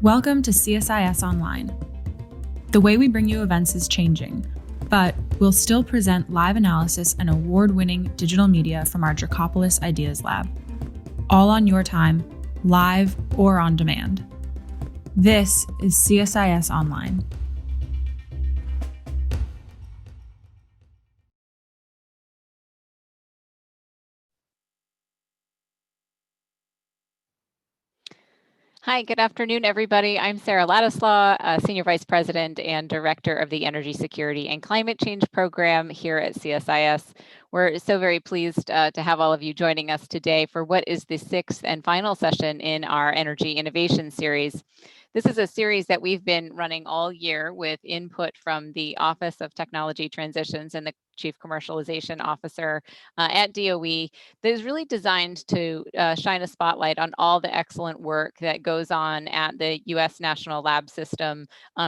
Welcome to CSIS Online. The way we bring you events is changing, but we'll still present live analysis and award-winning digital media from our Dracopolis Ideas Lab. All on your time, live or on demand. This is CSIS Online. Hi, good afternoon, everybody. I'm Sarah Ladislaw, Senior Vice President and Director of the Energy Security and Climate Change Program here at CSIS. We're so very pleased to have all of you joining us today for what is the sixth and final session in our Energy Innovation Series. This is a series that we've been running all year with input from the Office of Technology Transitions and the Chief Commercialization Officer at DOE that is really designed to shine a spotlight on all the excellent work that goes on at the U.S. National Lab System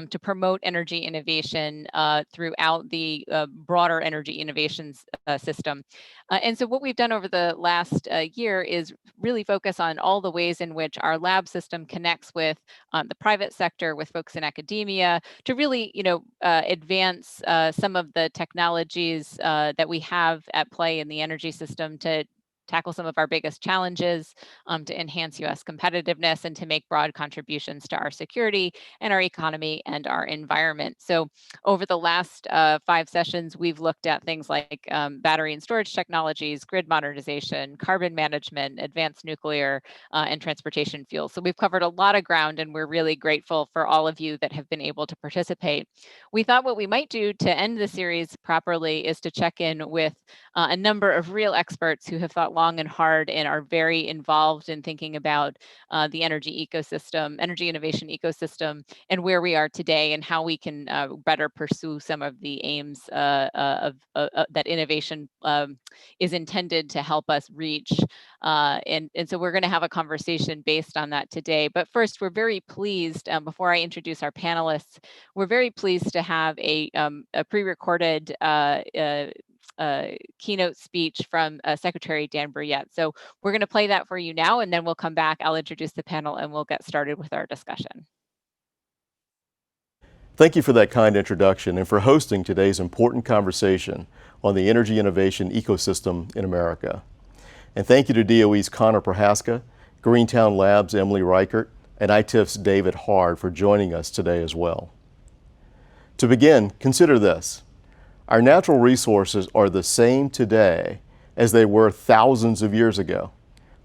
to promote energy innovation throughout the broader energy innovations system. And so what we've done over the last year is really focus on all the ways in which our lab system connects with the private sector, with folks in academia, to really, advance some of the technologies that we have at play in the energy system to tackle some of our biggest challenges, to enhance U.S. competitiveness, and to make broad contributions to our security and our economy and our environment. So over the last 5 sessions, we've looked at things like battery and storage technologies, grid modernization, carbon management, advanced nuclear, and transportation fuels. So we've covered a lot of ground, and we're really grateful for all of you that have been able to participate. We thought what we might do to end the series properly is to check in with a number of real experts who have thought long and hard and are very involved in thinking about the energy ecosystem, energy innovation ecosystem, and where we are today and how we can better pursue some of the aims of that innovation is intended to help us reach. And so we're going to have a conversation based on that today. But first, we're very pleased, before I introduce our panelists, we're very pleased to have a pre-recorded keynote speech from Secretary Dan Brouillette. So we're going to play that for you now, and then we'll come back. I'll introduce the panel, and we'll get started with our discussion. Thank you for that kind introduction and for hosting today's important conversation on the energy innovation ecosystem in America. And thank you to DOE's Connor Prohaska, Greentown Labs' Emily Reichert, and ITIF's David Hard for joining us today as well. To begin, consider this. Our natural resources are the same today as they were thousands of years ago,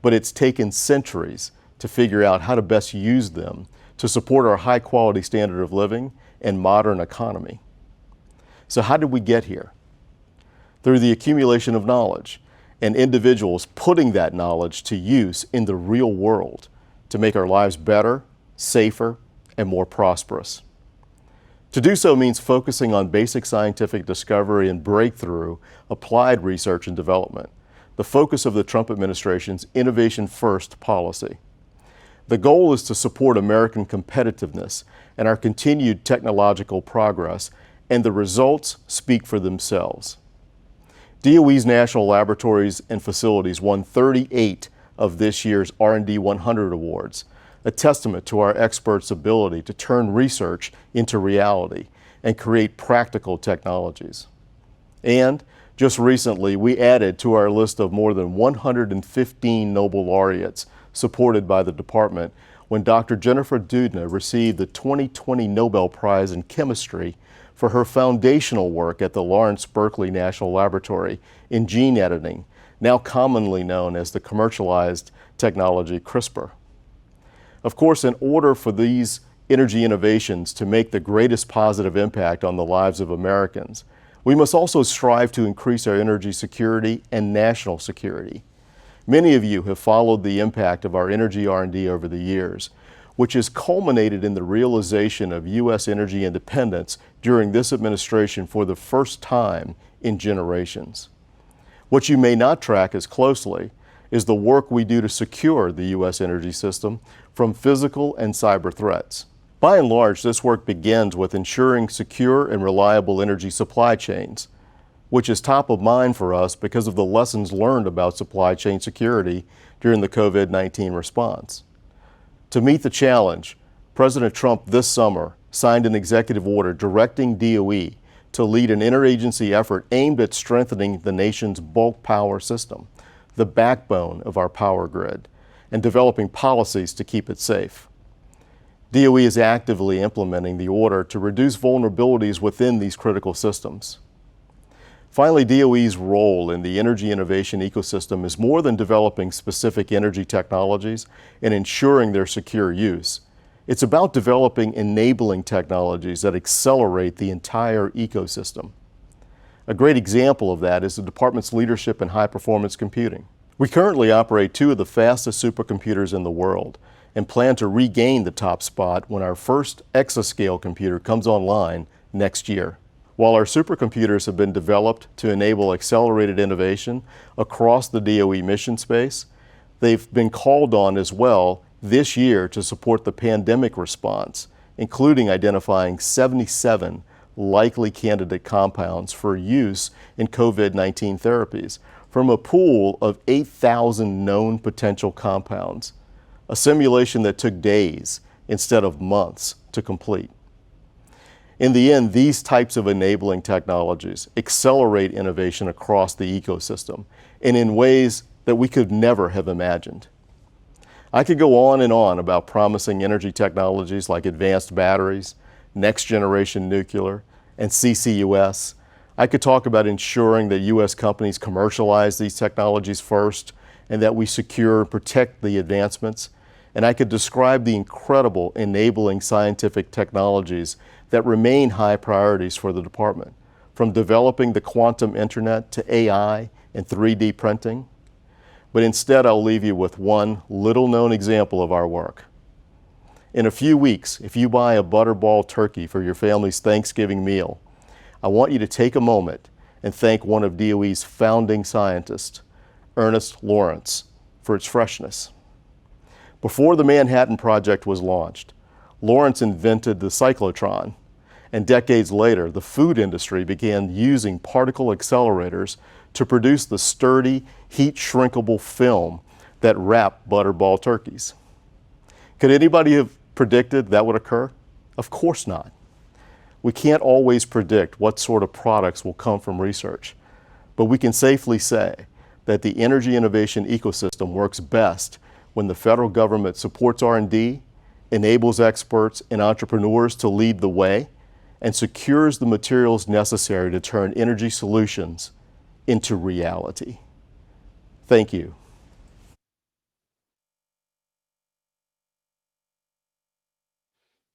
but it's taken centuries to figure out how to best use them to support our high-quality standard of living and modern economy. So how did we get here? Through the accumulation of knowledge and individuals putting that knowledge to use in the real world to make our lives better, safer, and more prosperous. To do so means focusing on basic scientific discovery and breakthrough applied research and development, the focus of the Trump administration's Innovation First policy. The goal is to support American competitiveness and our continued technological progress, and the results speak for themselves. DOE's national laboratories and facilities won 38 of this year's R&D 100 awards, a testament to our experts' ability to turn research into reality and create practical technologies. And just recently, we added to our list of more than 115 Nobel laureates supported by the department when Dr. Jennifer Doudna received the 2020 Nobel Prize in Chemistry for her foundational work at the Lawrence Berkeley National Laboratory in gene editing, now commonly known as the commercialized technology CRISPR. Of course, in order for these energy innovations to make the greatest positive impact on the lives of Americans, we must also strive to increase our energy security and national security. Many of you have followed the impact of our energy R&D over the years, which has culminated in the realization of U.S. energy independence during this administration for the first time in generations. What you may not track as closely is the work we do to secure the U.S. energy system from physical and cyber threats. By and large, this work begins with ensuring secure and reliable energy supply chains, which is top of mind for us because of the lessons learned about supply chain security during the COVID-19 response. To meet the challenge, President Trump this summer signed an executive order directing DOE to lead an interagency effort aimed at strengthening the nation's bulk power system, the backbone of our power grid, and developing policies to keep it safe. DOE is actively implementing the order to reduce vulnerabilities within these critical systems. Finally, DOE's role in the energy innovation ecosystem is more than developing specific energy technologies and ensuring their secure use. It's about developing enabling technologies that accelerate the entire ecosystem. A great example of that is the department's leadership in high-performance computing. We currently operate two of the fastest supercomputers in the world and plan to regain the top spot when our first exascale computer comes online next year. While our supercomputers have been developed to enable accelerated innovation across the DOE mission space, they've been called on as well this year to support the pandemic response, including identifying 77 likely candidate compounds for use in COVID-19 therapies from a pool of 8,000 known potential compounds, a simulation that took days instead of months to complete. In the end, these types of enabling technologies accelerate innovation across the ecosystem and in ways that we could never have imagined. I could go on and on about promising energy technologies like advanced batteries, next-generation nuclear, and CCUS. I could talk about ensuring that U.S. companies commercialize these technologies first and that we secure and protect the advancements. And I could describe the incredible enabling scientific technologies that remain high priorities for the department, from developing the quantum internet to AI and 3D printing. But instead, I'll leave you with one little-known example of our work. In a few weeks, if you buy a butterball turkey for your family's Thanksgiving meal, I want you to take a moment and thank one of DOE's founding scientists, Ernest Lawrence, for its freshness. Before the Manhattan Project was launched, Lawrence invented the cyclotron, and decades later, the food industry began using particle accelerators to produce the sturdy, heat-shrinkable film that wrapped butterball turkeys. Could anybody have predicted that would occur? Of course not. We can't always predict what sort of products will come from research, but we can safely say that the energy innovation ecosystem works best when the federal government supports R&D, enables experts and entrepreneurs to lead the way, and secures the materials necessary to turn energy solutions into reality. Thank you.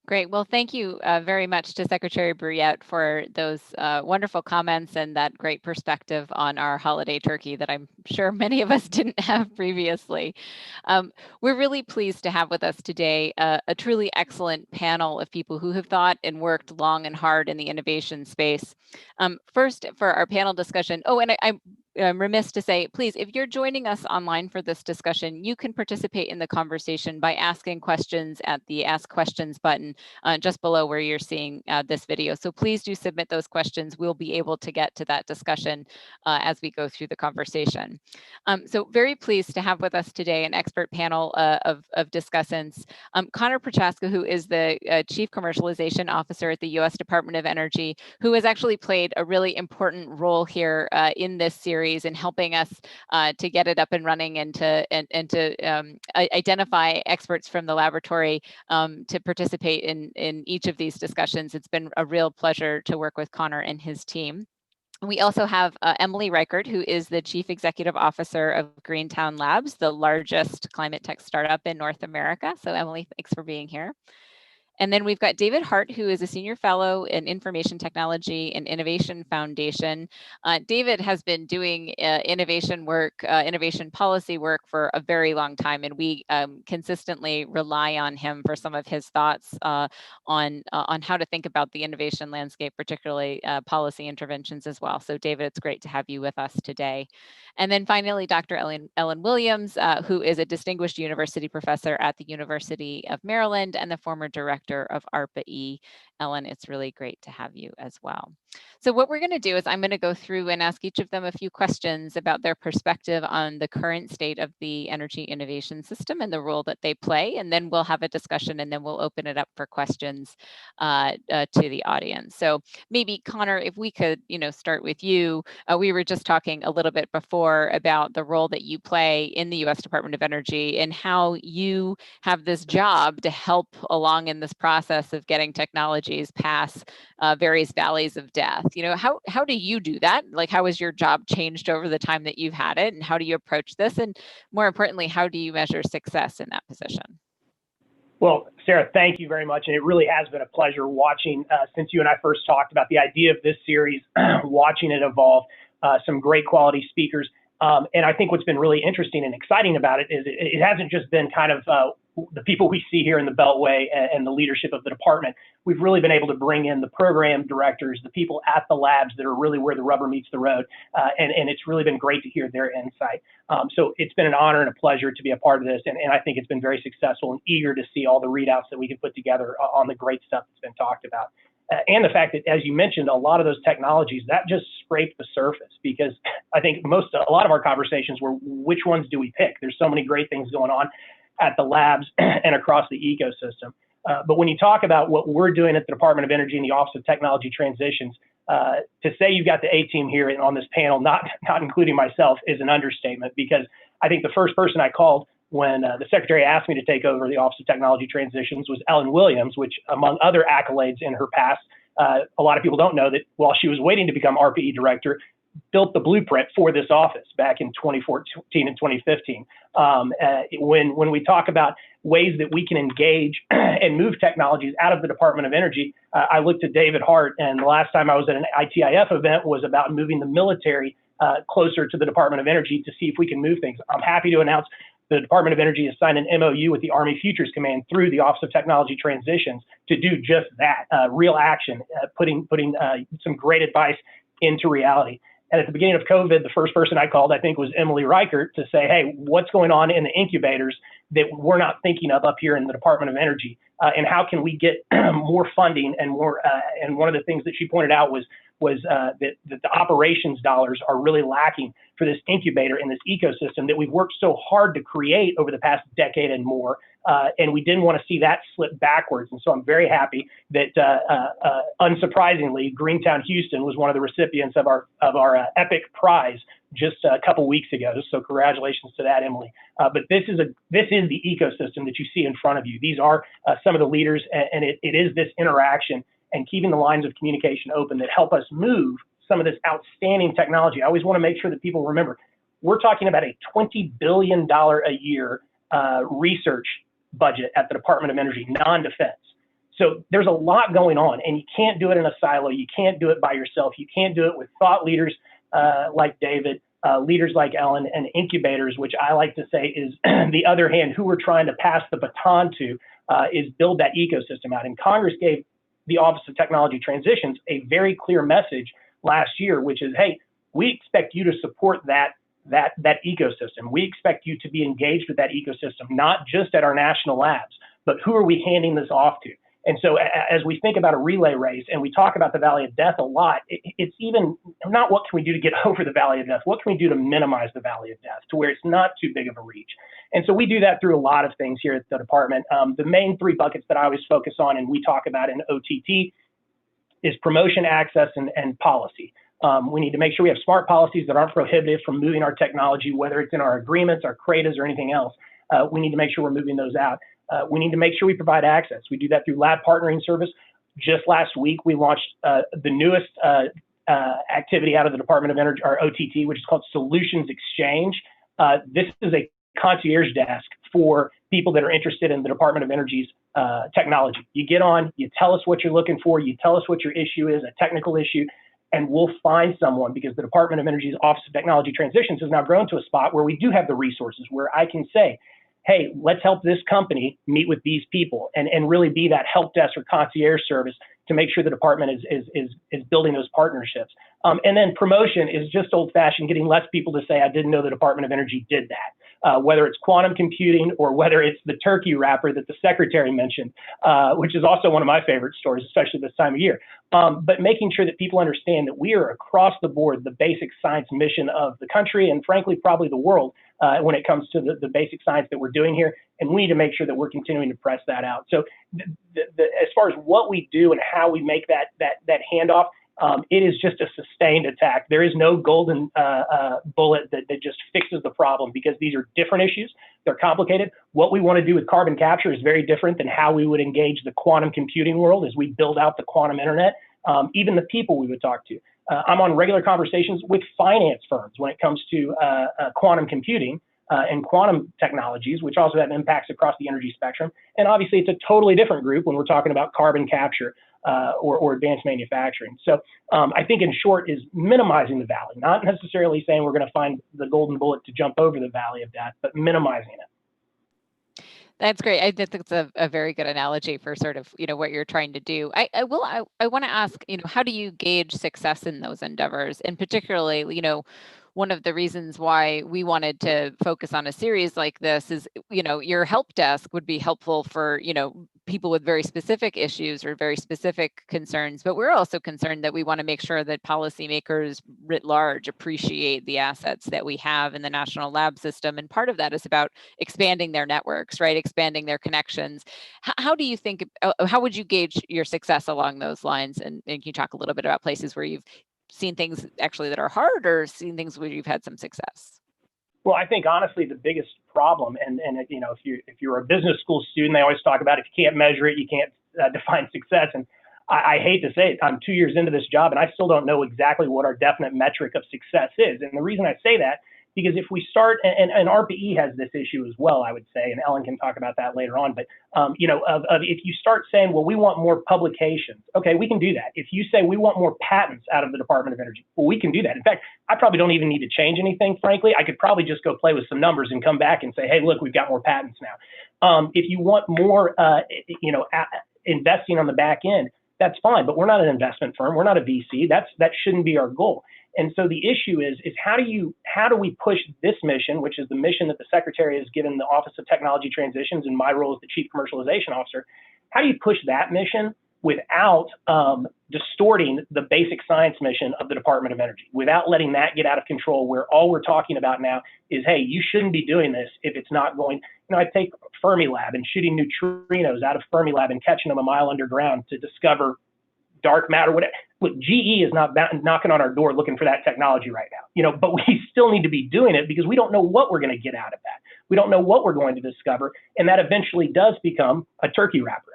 Great. Well, thank you very much to Secretary Brouillette for those wonderful comments and that great perspective on our holiday turkey that I'm sure many of us didn't have previously. We're really pleased to have with us today a truly excellent panel of people who have thought and worked long and hard in the innovation space. First, for our panel discussion, I'm remiss to say, please, if you're joining us online for this discussion, you can participate in the conversation by asking questions at the Ask Questions button just below where you're seeing this video. So please do submit those questions. We'll be able to get to that discussion as we go through the conversation. So very pleased to have with us today an expert panel of discussants. Connor Prochaska, who is the Chief Commercialization Officer at the U.S. Department of Energy, who has actually played a really important role here in this series in helping us to get it up and running and to identify experts from the laboratory to participate in each of these discussions. It's been a real pleasure to work with Connor and his team. We also have Emily Reichert, who is the Chief Executive Officer of Greentown Labs, the largest climate tech startup in North America. So Emily, thanks for being here. And then we've got David Hart, who is a Senior Fellow in Information Technology and Innovation Foundation. David has been doing innovation work, innovation policy work for a very long time, and we consistently rely on him for some of his thoughts on how to think about the innovation landscape, particularly policy interventions as well. So David, it's great to have you with us today. And then finally, Dr. Ellen Williams, who is a Distinguished University Professor at the University of Maryland and the former Director of Arpa-e. Ellen, it's really great to have you as well. So what we're going to do is I'm going to go through and ask each of them a few questions about their perspective on the current state of the energy innovation system and the role that they play. And then we'll have a discussion, and then we'll open it up for questions to the audience. So maybe, Connor, if we could, start with you. We were just talking a little bit before about the role that you play in the U.S. Department of Energy and how you have this job to help along in this process of getting technologies past various valleys of death. How do you do that? Like, how has your job changed over the time that you've had it, and how do you approach this? And more importantly, how do you measure success in that position? Well, Sarah, thank you very much. And it really has been a pleasure watching, since you and I first talked about the idea of this series, watching it evolve, some great quality speakers. And I think what's been really interesting and exciting about it is it hasn't just been kind of the people we see here in the Beltway and the leadership of the department. We've really been able to bring in the program directors, the people at the labs that are really where the rubber meets the road. And it's really been great to hear their insight. So it's been an honor and a pleasure to be a part of this. And I think it's been very successful, and eager to see all the readouts that we can put together on the great stuff that's been talked about. And the fact that, as you mentioned, a lot of those technologies, that just scraped the surface, because I think a lot of our conversations were, which ones do we pick? There's so many great things going on at the labs and across the ecosystem. But when you talk about what we're doing at the Department of Energy and the Office of Technology Transitions, to say you've got the A team here on this panel, not including myself, is an understatement, because I think the first person I called when the secretary asked me to take over the Office of Technology Transitions was Ellen Williams, which, among other accolades in her past, a lot of people don't know that while she was waiting to become Arpa-e director, built the blueprint for this office back in 2014 and 2015. When we talk about ways that we can engage and move technologies out of the Department of Energy, I looked at David Hart, and the last time I was at an ITIF event was about moving the military closer to the Department of Energy to see if we can move things. I'm happy to announce the Department of Energy has signed an MOU with the Army Futures Command through the Office of Technology Transitions to do just that, real action, putting some great advice into reality. And at the beginning of COVID, the first person I called, I think, was Emily Reichert, to say, hey, what's going on in the incubators that we're not thinking of up here in the Department of Energy? And how can we get more funding and more? And one of the things that she pointed out was that the operations dollars are really lacking for this incubator in this ecosystem that we've worked so hard to create over the past decade and more. And we didn't want to see that slip backwards. And so I'm very happy that, unsurprisingly, Greentown Houston was one of the recipients of our EPIC prize just a couple weeks ago. So congratulations to that, Emily. But this is the ecosystem that you see in front of you. These are some of the leaders, and it is this interaction and keeping the lines of communication open that help us move some of this outstanding technology. I always want to make sure that people remember, we're talking about a $20 billion a year research budget at the Department of Energy, non-defense. So there's a lot going on, and you can't do it in a silo. You can't do it by yourself. You can't do it with thought leaders like David, leaders like Ellen, and incubators, which I like to say is the other hand, who we're trying to pass the baton to, is build that ecosystem out. And Congress gave the Office of Technology Transitions a very clear message last year, which is, hey, we expect you to support that ecosystem. We expect you to be engaged with that ecosystem, not just at our national labs, but who are we handing this off to? And so as we think about a relay race, and we talk about the Valley of Death a lot, it's even not what can we do to get over the Valley of Death, what can we do to minimize the Valley of Death to where it's not too big of a reach? And so we do that through a lot of things here at the department. The main three buckets that I always focus on, and we talk about in OTT, is promotion, access, and policy. We need to make sure we have smart policies that aren't prohibitive from moving our technology, whether it's in our agreements, our CRADAs, or anything else. We need to make sure we're moving those out. We need to make sure we provide access. We do that through lab partnering service. Just last week, we launched the newest activity out of the Department of Energy, or OTT, which is called Solutions Exchange. This is a concierge desk for people that are interested in the Department of Energy's technology. You get on, you tell us what you're looking for, you tell us what your issue is, a technical issue, and we'll find someone, because the Department of Energy's Office of Technology Transitions has now grown to a spot where we do have the resources where I can say, hey, let's help this company meet with these people, and really be that help desk or concierge service to make sure the department is building those partnerships. And then promotion is just old fashioned, getting less people to say, I didn't know the Department of Energy did that. whether it's quantum computing or whether it's the turkey wrapper that the secretary mentioned, which is also one of my favorite stories, especially this time of year. But making sure that people understand that we are across the board the basic science mission of the country and frankly, probably the world when it comes to the basic science that we're doing here. And we need to make sure that we're continuing to press that out. So as far as what we do and how we make that handoff, it is just a sustained attack. There is no golden bullet that just fixes the problem because these are different issues. They're complicated. What we want to do with carbon capture is very different than how we would engage the quantum computing world as we build out the quantum internet, even the people we would talk to. I'm on regular conversations with finance firms when it comes to quantum computing and quantum technologies, which also have impacts across the energy spectrum. And obviously, it's a totally different group when we're talking about carbon capture or advanced manufacturing. So I think in short is minimizing the valley, not necessarily saying we're going to find the golden bullet to jump over the valley of death, but minimizing it. That's great. I think it's a very good analogy for sort of, what you're trying to do. I want to ask, how do you gauge success in those endeavors? And particularly, one of the reasons why we wanted to focus on a series like this is, your help desk would be helpful for, people with very specific issues or very specific concerns. But we're also concerned that we want to make sure that policymakers writ large appreciate the assets that we have in the national lab system. And part of that is about expanding their networks, right? Expanding their connections. How do you think, how would you gauge your success along those lines? And can you talk a little bit about places where you've seen things actually that are hard or seen things where you've had some success? Well, I think honestly the biggest problem, and if you're a business school student, they always talk about if you can't measure it, you can't define success. And I hate to say it, I'm 2 years into this job and I still don't know exactly what our definite metric of success is. And the reason I say that, because if we start, and Arpa-e has this issue as well, I would say, and Ellen can talk about that later on, but if you start saying, well, we want more publications, okay, we can do that. If you say we want more patents out of the Department of Energy, well, we can do that. In fact, I probably don't even need to change anything, frankly. I could probably just go play with some numbers and come back and say, hey, look, we've got more patents now. If you want more, investing on the back end, that's fine, but we're not an investment firm. We're not a VC. That shouldn't be our goal. And so the issue is how do we push this mission, which is the mission that the Secretary has given the Office of Technology Transitions and my role as the Chief Commercialization Officer, how do you push that mission without distorting the basic science mission of the Department of Energy, without letting that get out of control where all we're talking about now is, hey, you shouldn't be doing this if it's not going, I take Fermilab and shooting neutrinos out of Fermilab and catching them a mile underground to discover dark matter, whatever. Look, GE is not knocking on our door looking for that technology right now, but we still need to be doing it because we don't know what we're going to get out of that. We don't know what we're going to discover, and that eventually does become a turkey wrapper.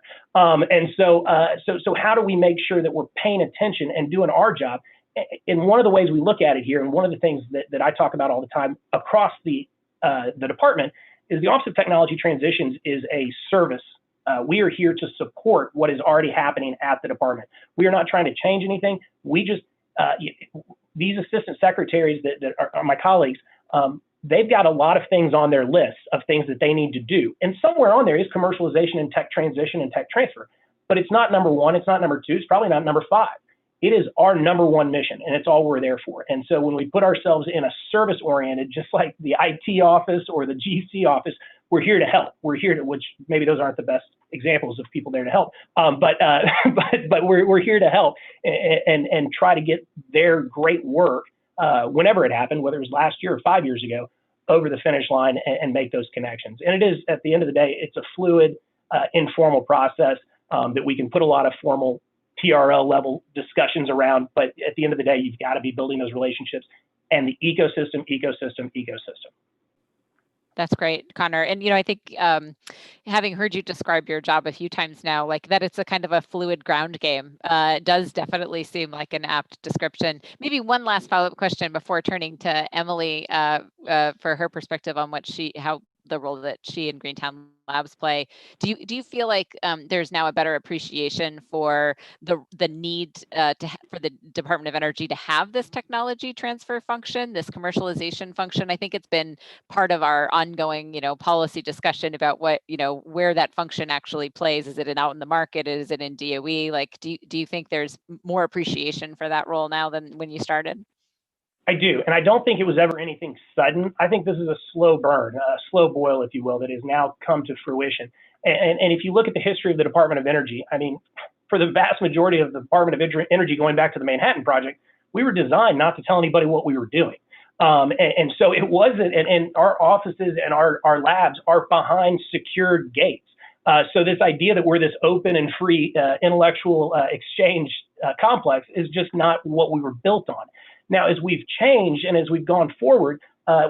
So how do we make sure that we're paying attention and doing our job? And one of the ways we look at it here, and one of the things that I talk about all the time across the department, is the Office of Technology Transitions is a service. We are here to support what is already happening at the department. We are not trying to change anything. We just, these assistant secretaries that are my colleagues, they've got a lot of things on their list of things that they need to do. And somewhere on there is commercialization and tech transition and tech transfer. But it's not number one, it's not number two, it's probably not number five. It is our number one mission, and it's all we're there for. And so when we put ourselves in a service-oriented, just like the IT office or the GC office, we're here to help. We're here to, which maybe those aren't the best examples of people there to help, but we're here to help and try to get their great work, whenever it happened, whether it was last year or 5 years ago, over the finish line and make those connections. And it is, at the end of the day, it's a fluid, informal process that we can put a lot of formal TRL level discussions around, but at the end of the day, you've got to be building those relationships and the ecosystem. That's great, Connor. And, I think having heard you describe your job a few times now, like that it's a kind of a fluid ground game, does definitely seem like an apt description. Maybe one last follow-up question before turning to Emily for her perspective on how the role that she and Greentown Labs play. Do you feel like there's now a better appreciation for the need for the Department of Energy to have this technology transfer function, this commercialization function? I think it's been part of our ongoing, policy discussion about what, where that function actually plays. Is it out in the market? Is it in DOE? Like, do you think there's more appreciation for that role now than when you started? I do, and I don't think it was ever anything sudden. I think this is a slow burn, a slow boil, if you will, that has now come to fruition. And if you look at the history of the Department of Energy, I mean, for the vast majority of the Department of Energy going back to the Manhattan Project, we were designed not to tell anybody what we were doing. And so it wasn't, and our offices and our labs are behind secured gates. So this idea that we're this open and free intellectual exchange complex is just not what we were built on. Now, as we've changed and as we've gone forward,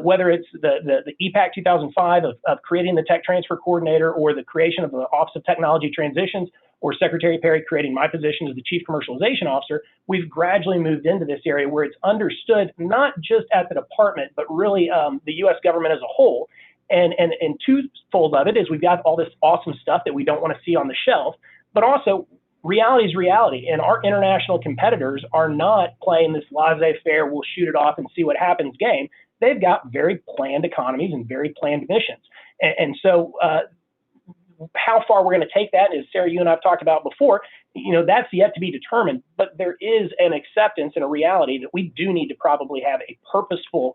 whether it's the EPAC 2005 of creating the tech transfer coordinator, or the creation of the Office of Technology Transitions, or Secretary Perry creating my position as the Chief Commercialization Officer, we've gradually moved into this area where it's understood not just at the department, but really the U.S. government as a whole. And twofold of it is we've got all this awesome stuff that we don't want to see on the shelf, but also reality is reality. And our international competitors are not playing this laissez-faire, we'll shoot it off and see what happens game. They've got very planned economies and very planned missions. And so how far we're going to take that, as Sarah, you and I have talked about before, that's yet to be determined. But there is an acceptance and a reality that we do need to probably have a purposeful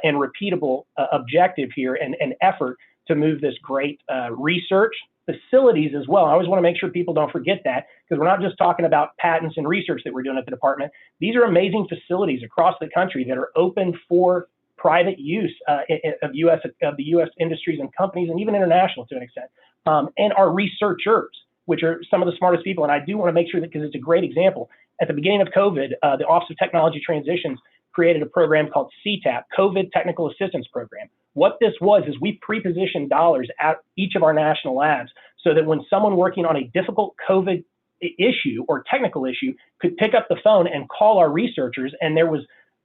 and repeatable objective here and effort to move this great research facilities as well. I always want to make sure people don't forget that, because we're not just talking about patents and research that we're doing at the department. These are amazing facilities across the country that are open for private use of the U.S. industries and companies, and even international to an extent. And our researchers, which are some of the smartest people. And I do want to make sure that, because it's a great example, at the beginning of COVID, the Office of Technology Transitions created a program called CTAP, COVID Technical Assistance Program. What this was is we pre-positioned dollars at each of our national labs so that when someone working on a difficult COVID issue or technical issue could pick up the phone and call our researchers, and there was,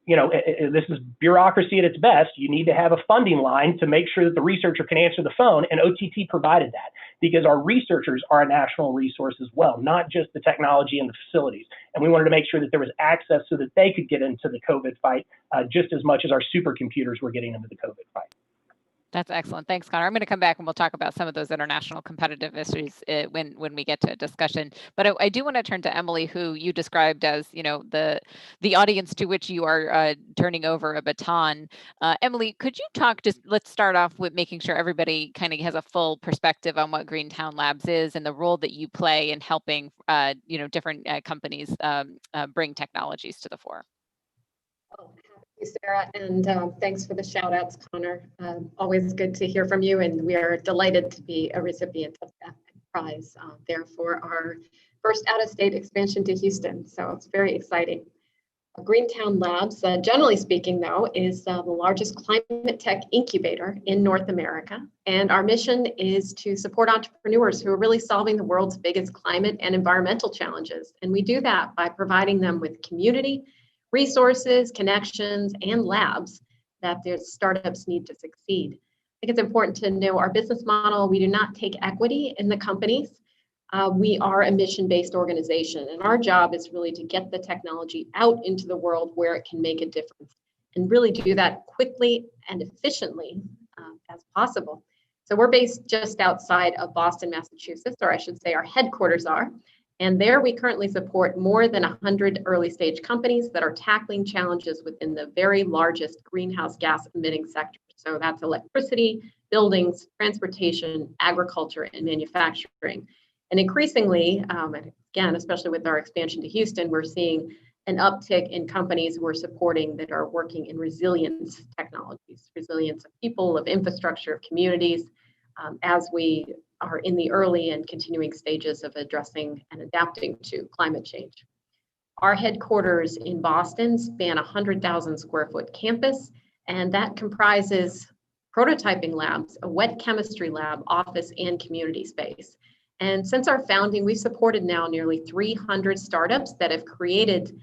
this is bureaucracy at its best. You need to have a funding line to make sure that the researcher can answer the phone, and OTT provided that, because our researchers are a national resource as well, not just the technology and the facilities. And we wanted to make sure that there was access so that they could get into the COVID fight just as much as our supercomputers were getting into the COVID fight. That's excellent. Thanks, Connor. I'm going to come back and we'll talk about some of those international competitive issues when we get to discussion. But I do want to turn to Emily, who you described as, the audience to which you are turning over a baton. Emily, could you talk, let's start off with making sure everybody kind of has a full perspective on what Greentown Labs is and the role that you play in helping, different companies bring technologies to the fore. Oh, happy, Sarah, and thanks for the shout outs, Connor. Always good to hear from you, and we are delighted to be a recipient of that prize there for our first out-of-state expansion to Houston. So it's very exciting. Greentown Labs, generally speaking, though, is the largest climate tech incubator in North America. And our mission is to support entrepreneurs who are really solving the world's biggest climate and environmental challenges. And we do that by providing them with community, resources, connections, and labs that their startups need to succeed. I think it's important to know our business model. We do not take equity in the companies. We are a mission-based organization, and our job is really to get the technology out into the world where it can make a difference, and really do that quickly and efficiently as possible. So we're based just outside of Boston, Massachusetts, or I should say our headquarters are. And there we currently support more than 100 early stage companies that are tackling challenges within the very largest greenhouse gas emitting sectors. So that's electricity, buildings, transportation, agriculture, and manufacturing. And increasingly, again, especially with our expansion to Houston, we're seeing an uptick in companies we're supporting that are working in resilience technologies, resilience of people, of infrastructure, of communities, as we are in the early and continuing stages of addressing and adapting to climate change. Our headquarters in Boston span a 100,000 square foot campus, and that comprises prototyping labs, a wet chemistry lab, office, and community space. And since our founding, we've supported now nearly 300 startups that have created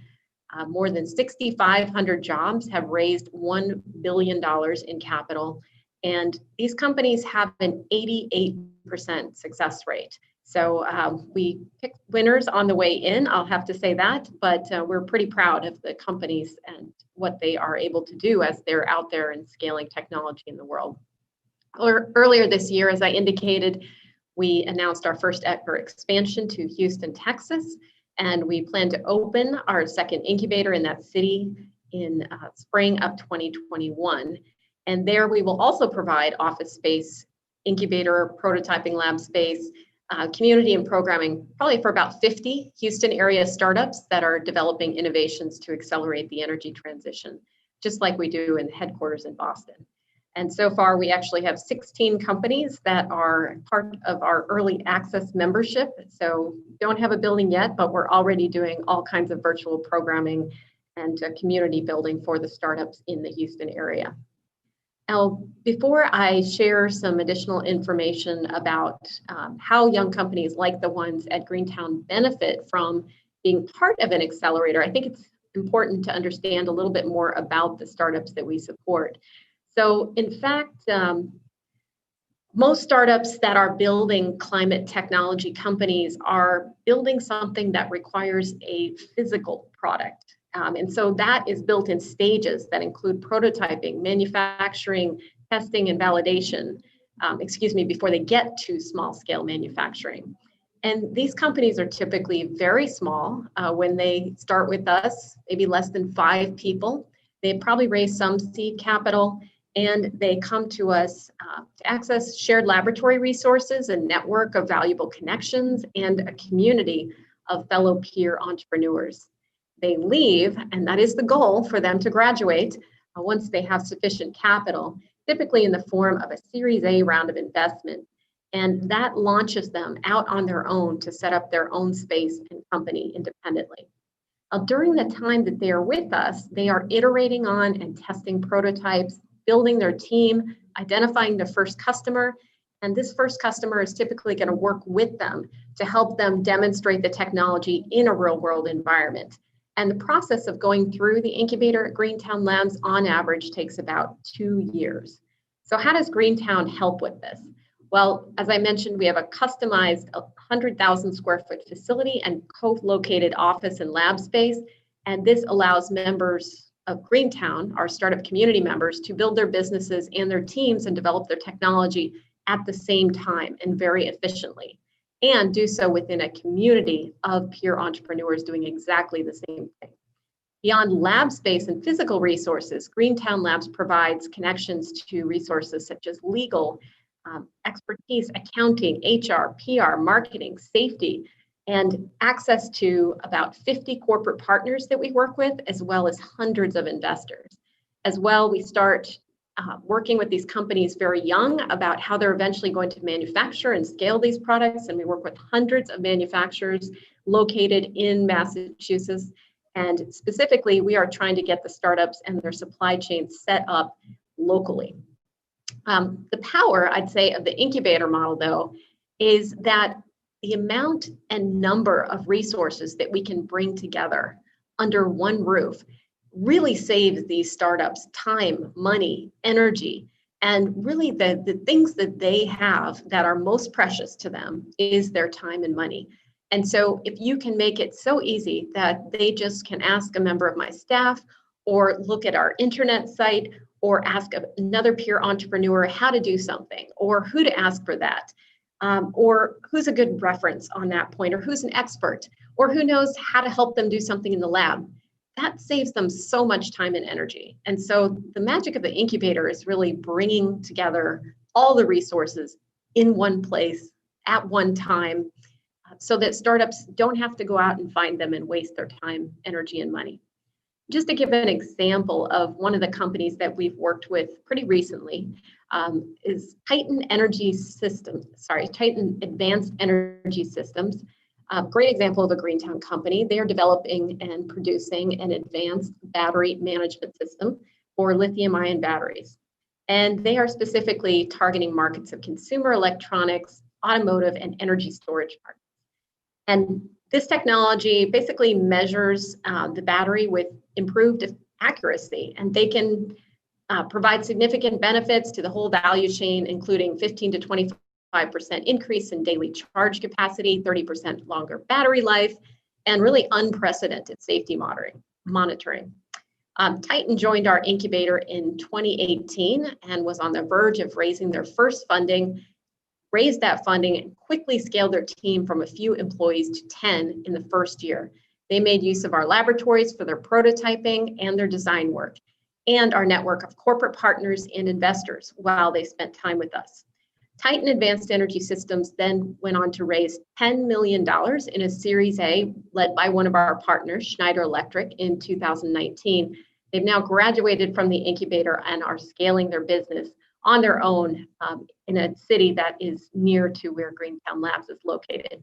more than 6,500 jobs, have raised $1 billion in capital. And these companies have an 88% success rate. So we pick winners on the way in, I'll have to say that, but we're pretty proud of the companies and what they are able to do as they're out there and scaling technology in the world. Earlier this year, as I indicated, we announced our first ever expansion to Houston, Texas, and we plan to open our second incubator in that city in spring of 2021. And there we will also provide office space, incubator, prototyping lab space, community and programming, probably for about 50 Houston area startups that are developing innovations to accelerate the energy transition, just like we do in headquarters in Boston. And so far, we actually have 16 companies that are part of our early access membership. So don't have a building yet, but we're already doing all kinds of virtual programming and community building for the startups in the Houston area. Now, before I share some additional information about how young companies like the ones at Greentown benefit from being part of an accelerator, I think it's important to understand a little bit more about the startups that we support. So in fact, most startups that are building climate technology companies are building something that requires a physical product. And so that is built in stages that include prototyping, manufacturing, testing, and validation, before they get to small scale manufacturing. And these companies are typically very small when they start with us, maybe less than 5 people. They probably raise some seed capital, and they come to us to access shared laboratory resources, a network of valuable connections, and a community of fellow peer entrepreneurs. They leave, and that is the goal for them to graduate once they have sufficient capital, typically in the form of a Series A round of investment. And that launches them out on their own to set up their own space and company independently. During the time that they are with us, they are iterating on and testing prototypes, building their team, identifying their first customer. And this first customer is typically going to work with them to help them demonstrate the technology in a real world environment. And the process of going through the incubator at Greentown Labs on average takes about 2 years. So how does Greentown help with this? Well, as I mentioned, we have a customized 100,000 square foot facility and co-located office and lab space. And this allows members of Greentown, our startup community members, to build their businesses and their teams and develop their technology at the same time and very efficiently, and do so within a community of peer entrepreneurs doing exactly the same thing. Beyond lab space and physical resources, Greentown Labs provides connections to resources such as legal, expertise, accounting, HR, PR, marketing, safety, and access to about 50 corporate partners that we work with, as well as hundreds of investors. As well, we start working with these companies very young about how they're eventually going to manufacture and scale these products. And we work with hundreds of manufacturers located in Massachusetts. And specifically, we are trying to get the startups and their supply chains set up locally. The power, I'd say, of the incubator model, though, is that the amount and number of resources that we can bring together under one roof really saves these startups time, money, energy, and really the things that they have that are most precious to them is their time and money. And so if you can make it so easy that they just can ask a member of my staff or look at our internet site or ask another peer entrepreneur how to do something or who to ask for that, or who's a good reference on that point, or who's an expert, or who knows how to help them do something in the lab, that saves them so much time and energy. And so the magic of the incubator is really bringing together all the resources in one place at one time so that startups don't have to go out and find them and waste their time, energy, and money. Just to give an example of one of the companies that we've worked with pretty recently is Titan Advanced Energy Systems. A great example of a Greentown company. They are developing and producing an advanced battery management system for lithium-ion batteries. And they are specifically targeting markets of consumer electronics, automotive, and energy storage markets. And this technology basically measures the battery with improved accuracy, and they can provide significant benefits to the whole value chain, including 15 to 25% increase in daily charge capacity, 30% longer battery life, and really unprecedented safety monitoring. Titan joined our incubator in 2018 and was on the verge of raising their first funding, raised that funding and quickly scaled their team from a few employees to 10 in the first year. They made use of our laboratories for their prototyping and their design work, and our network of corporate partners and investors while they spent time with us. Titan Advanced Energy Systems then went on to raise $10 million in a Series A led by one of our partners, Schneider Electric, in 2019. They've now graduated from the incubator and are scaling their business on their own in a city that is near to where Greentown Labs is located.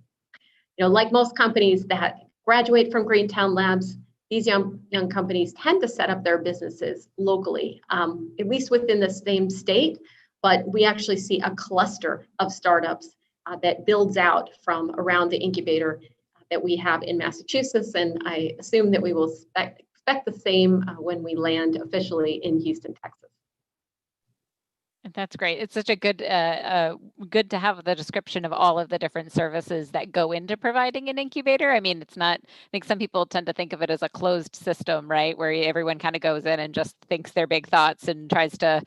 You know, like most companies that graduate from Greentown Labs, these young companies tend to set up their businesses locally, at least within the same state, but we actually see a cluster of startups that builds out from around the incubator that we have in Massachusetts, and I assume that we will expect the same when we land officially in Houston, Texas. That's great. It's such a good good to have the description of all of the different services that go into providing an incubator. I mean, it's not, I think some people tend to think of it as a closed system, right? Where everyone kind of goes in and just thinks their big thoughts and tries to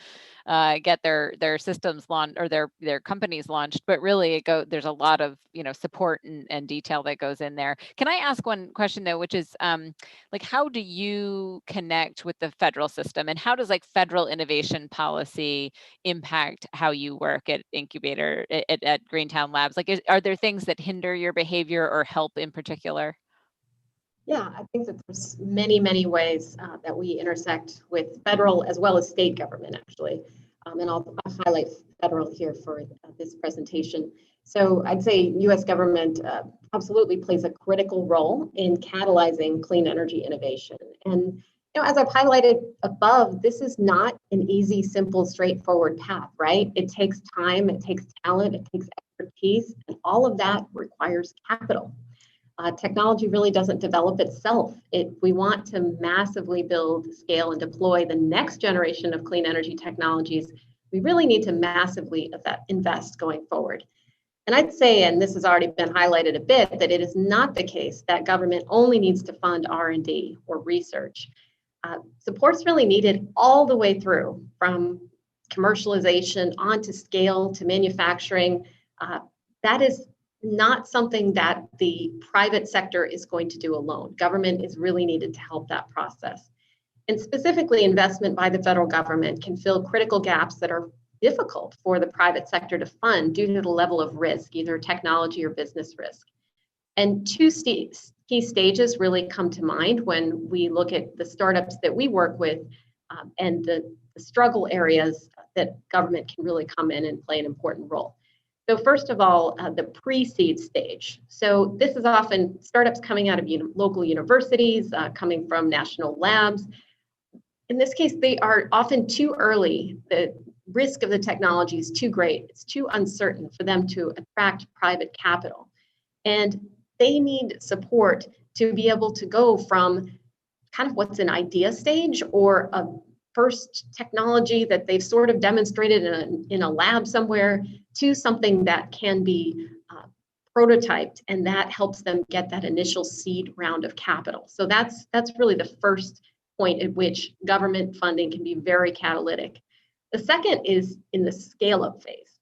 get their systems launched or their companies launched, but really there's a lot of, you know, support and detail that goes in there. Can I ask one question though, which is like, how do you connect with the federal system, and how does like federal innovation policy impact how you work at incubator at Greentown Labs? Like, are there things that hinder your behavior or help in particular? Yeah, I think that there's many ways that we intersect with federal as well as state government, actually. And I'll highlight federal here for this presentation. So I'd say U.S. government absolutely plays a critical role in catalyzing clean energy innovation. And you know, as I've highlighted above, this is not an easy, simple, straightforward path, right? It takes time, it takes talent, it takes expertise, and all of that requires capital. Technology really doesn't develop itself. If we want to massively build, scale, and deploy the next generation of clean energy technologies, we really need to massively invest going forward. And I'd say, and this has already been highlighted a bit, that it is not the case that government only needs to fund R&D or research. Support's really needed all the way through, from commercialization on to scale to manufacturing. That is not something that the private sector is going to do alone. Government is really needed to help that process. And specifically, investment by the federal government can fill critical gaps that are difficult for the private sector to fund due to the level of risk, either technology or business risk. And two key stages really come to mind when we look at the startups that we work with and the struggle areas that government can really come in and play an important role. So first of all, the pre-seed stage. So this is often startups coming out of local universities, coming from national labs. In this case, they are often too early. The risk of the technology is too great. It's too uncertain for them to attract private capital. And they need support to be able to go from kind of what's an idea stage or a first technology that they've sort of demonstrated in a lab somewhere to something that can be prototyped, and that helps them get that initial seed round of capital. So that's really the first point at which government funding can be very catalytic. The second is in the scale-up phase.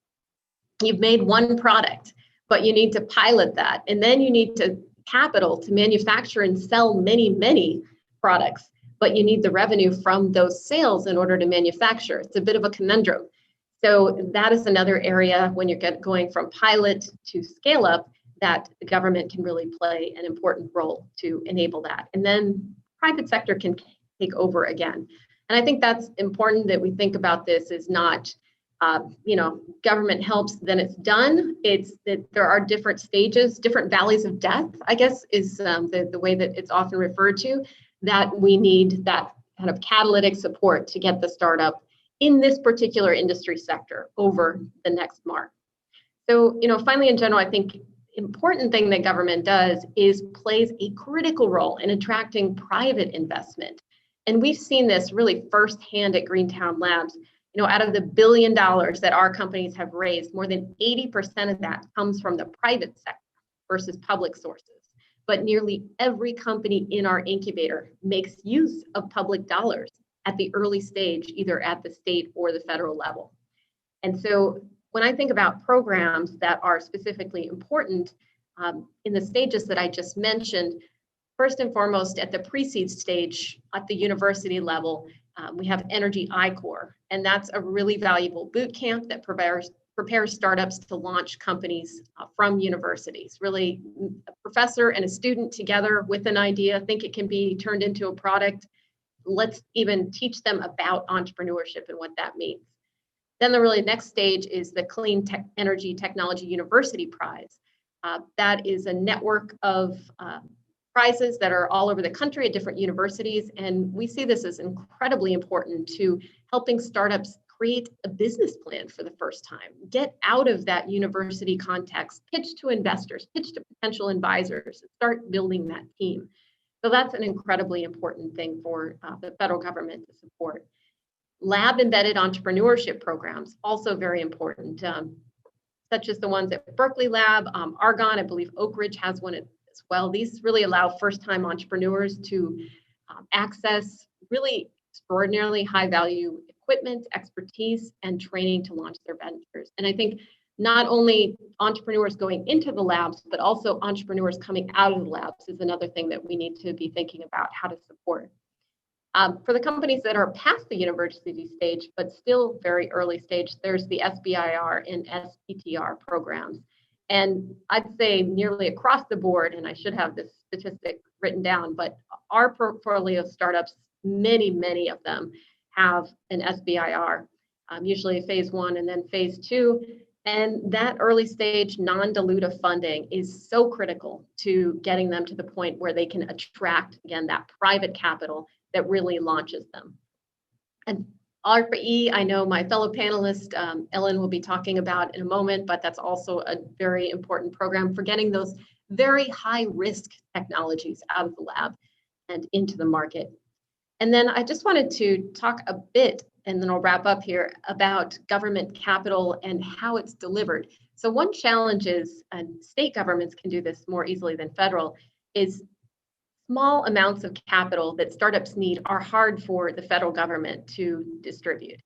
You've made one product, but you need to pilot that, and then you need to capital to manufacture and sell many products, but you need the revenue from those sales in order to manufacture. It's a bit of a conundrum. So that is another area when you're going from pilot to scale up that the government can really play an important role to enable that. And then private sector can take over again. And I think that's important that we think about this is not, government helps, then it's done. It's that there are different stages, different valleys of death, I guess, is the way that it's often referred to, that we need that kind of catalytic support to get the startup in this particular industry sector over the next mark. So, finally, in general, I think important thing that government does is plays a critical role in attracting private investment. And we've seen this really firsthand at Greentown Labs. Out of the $1 billion that our companies have raised, more than 80% of that comes from the private sector versus public sources. But nearly every company in our incubator makes use of public dollars at the early stage, either at the state or the federal level. And so when I think about programs that are specifically important in the stages that I just mentioned, First and foremost, at the pre-seed stage, at the university level, we have Energy I-Corps, and that's a really valuable boot camp that prepares startups to launch companies from universities. Really, a professor and a student together with an idea, think it can be turned into a product. Let's even teach them about entrepreneurship and what that means. Then the really next stage is the Clean Energy Technology University Prize. That is a network of prizes that are all over the country at different universities. And we see this as incredibly important to helping startups create a business plan for the first time, get out of that university context, pitch to investors, pitch to potential advisors, start building that team. So that's an incredibly important thing for the federal government to support. Lab embedded entrepreneurship programs, also very important, such as the ones at Berkeley Lab, Argonne, I believe Oak Ridge has one as well. These really allow first-time entrepreneurs to access really extraordinarily high-value equipment, expertise, and training to launch their ventures. And I think not only entrepreneurs going into the labs, but also entrepreneurs coming out of the labs is another thing that we need to be thinking about how to support. For the companies that are past the university stage, but still very early stage, there's the SBIR and SPTR programs. And I'd say nearly across the board, and I should have this statistic written down, but our portfolio of startups, many of them have an SBIR, usually phase 1 and then phase 2. And that early stage non-dilutive funding is so critical to getting them to the point where they can attract, again, that private capital that really launches them. And Arpa-e, I know my fellow panelist, Ellen, will be talking about in a moment, but that's also a very important program for getting those very high risk technologies out of the lab and into the market. And then I just wanted to talk a bit, and then I'll wrap up here, about government capital and how it's delivered. So one challenge is, and state governments can do this more easily than federal, is small amounts of capital that startups need are hard for the federal government to distribute.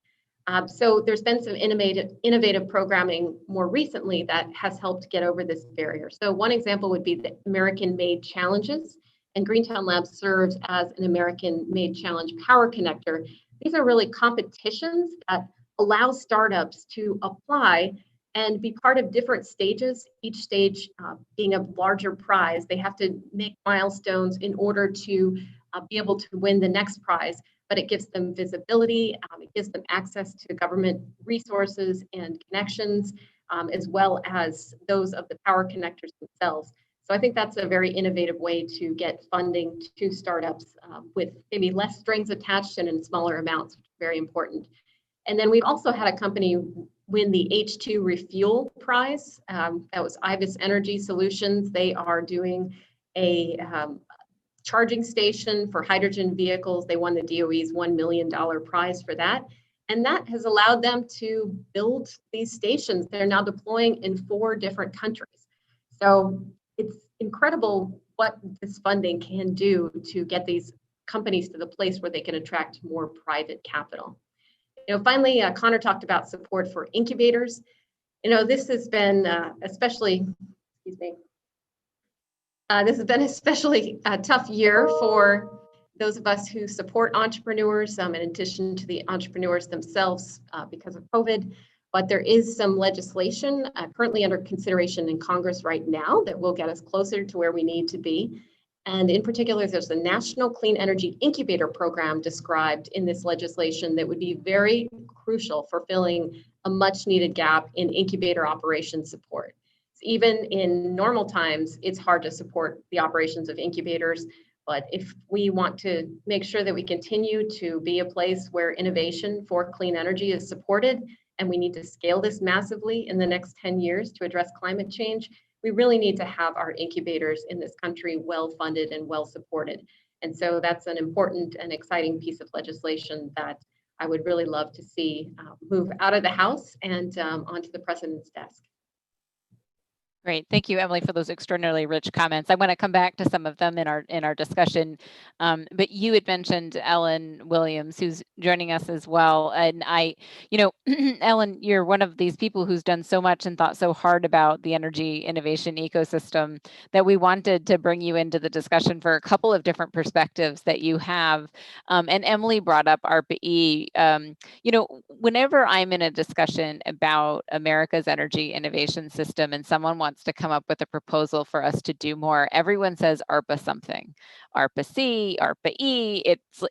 So there's been some innovative programming more recently that has helped get over this barrier. So one example would be the American-made challenges, and Greentown Labs serves as an American-made challenge power connector. These are really competitions that allow startups to apply and be part of different stages, each stage being a larger prize. They have to make milestones in order to be able to win the next prize, but it gives them visibility, it gives them access to government resources and connections, as well as those of the power connectors themselves. So I think that's a very innovative way to get funding to startups with maybe less strings attached and in smaller amounts, which is very important. And then we've also had a company win the H2 Refuel Prize. That was Ibis Energy Solutions. They are doing a charging station for hydrogen vehicles. They won the DOE's $1 million prize for that. And that has allowed them to build these stations. They're now deploying in 4 different countries. So it's incredible what this funding can do to get these companies to the place where they can attract more private capital. Finally, Connor talked about support for incubators. This has been especially a tough year for those of us who support entrepreneurs, in addition to the entrepreneurs themselves because of COVID. But there is some legislation currently under consideration in Congress right now that will get us closer to where we need to be. And in particular, there's a National Clean Energy Incubator Program described in this legislation that would be very crucial for filling a much needed gap in incubator operation support. So even in normal times, it's hard to support the operations of incubators. But if we want to make sure that we continue to be a place where innovation for clean energy is supported, and we need to scale this massively in the next 10 years to address climate change, we really need to have our incubators in this country well funded and well supported. And so that's an important and exciting piece of legislation that I would really love to see move out of the House and onto the President's desk. Great. Thank you, Emily, for those extraordinarily rich comments. I want to come back to some of them in our discussion. But you had mentioned Ellen Williams, who's joining us as well. And Ellen, you're one of these people who's done so much and thought so hard about the energy innovation ecosystem that we wanted to bring you into the discussion for a couple of different perspectives that you have. And Emily brought up Arpa-e. Whenever I'm in a discussion about America's energy innovation system and someone wants to come up with a proposal for us to do more, everyone says ARPA something, ARPA-C, ARPA-E.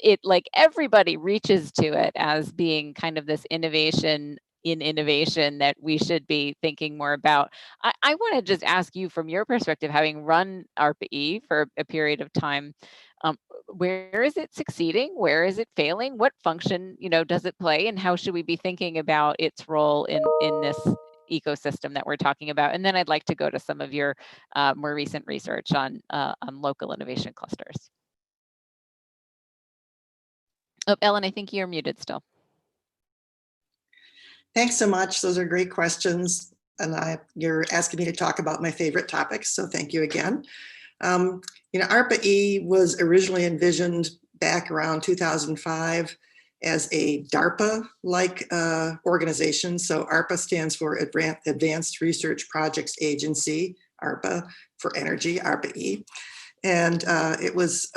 It like everybody reaches to it as being kind of this innovation in innovation that we should be thinking more about. I want to just ask you, from your perspective, having run ARPA-E for a period of time, where is it succeeding? Where is it failing? What function, does it play, and how should we be thinking about its role in this ecosystem that we're talking about? And then I'd like to go to some of your more recent research on local innovation clusters. Oh, Ellen, I think you're muted still. Thanks so much. Those are great questions. And you're asking me to talk about my favorite topics, so thank you again. ARPA-e was originally envisioned back around 2005 as a DARPA-like organization. So ARPA stands for Advanced Research Projects Agency, ARPA for energy, ARPA-e. And it was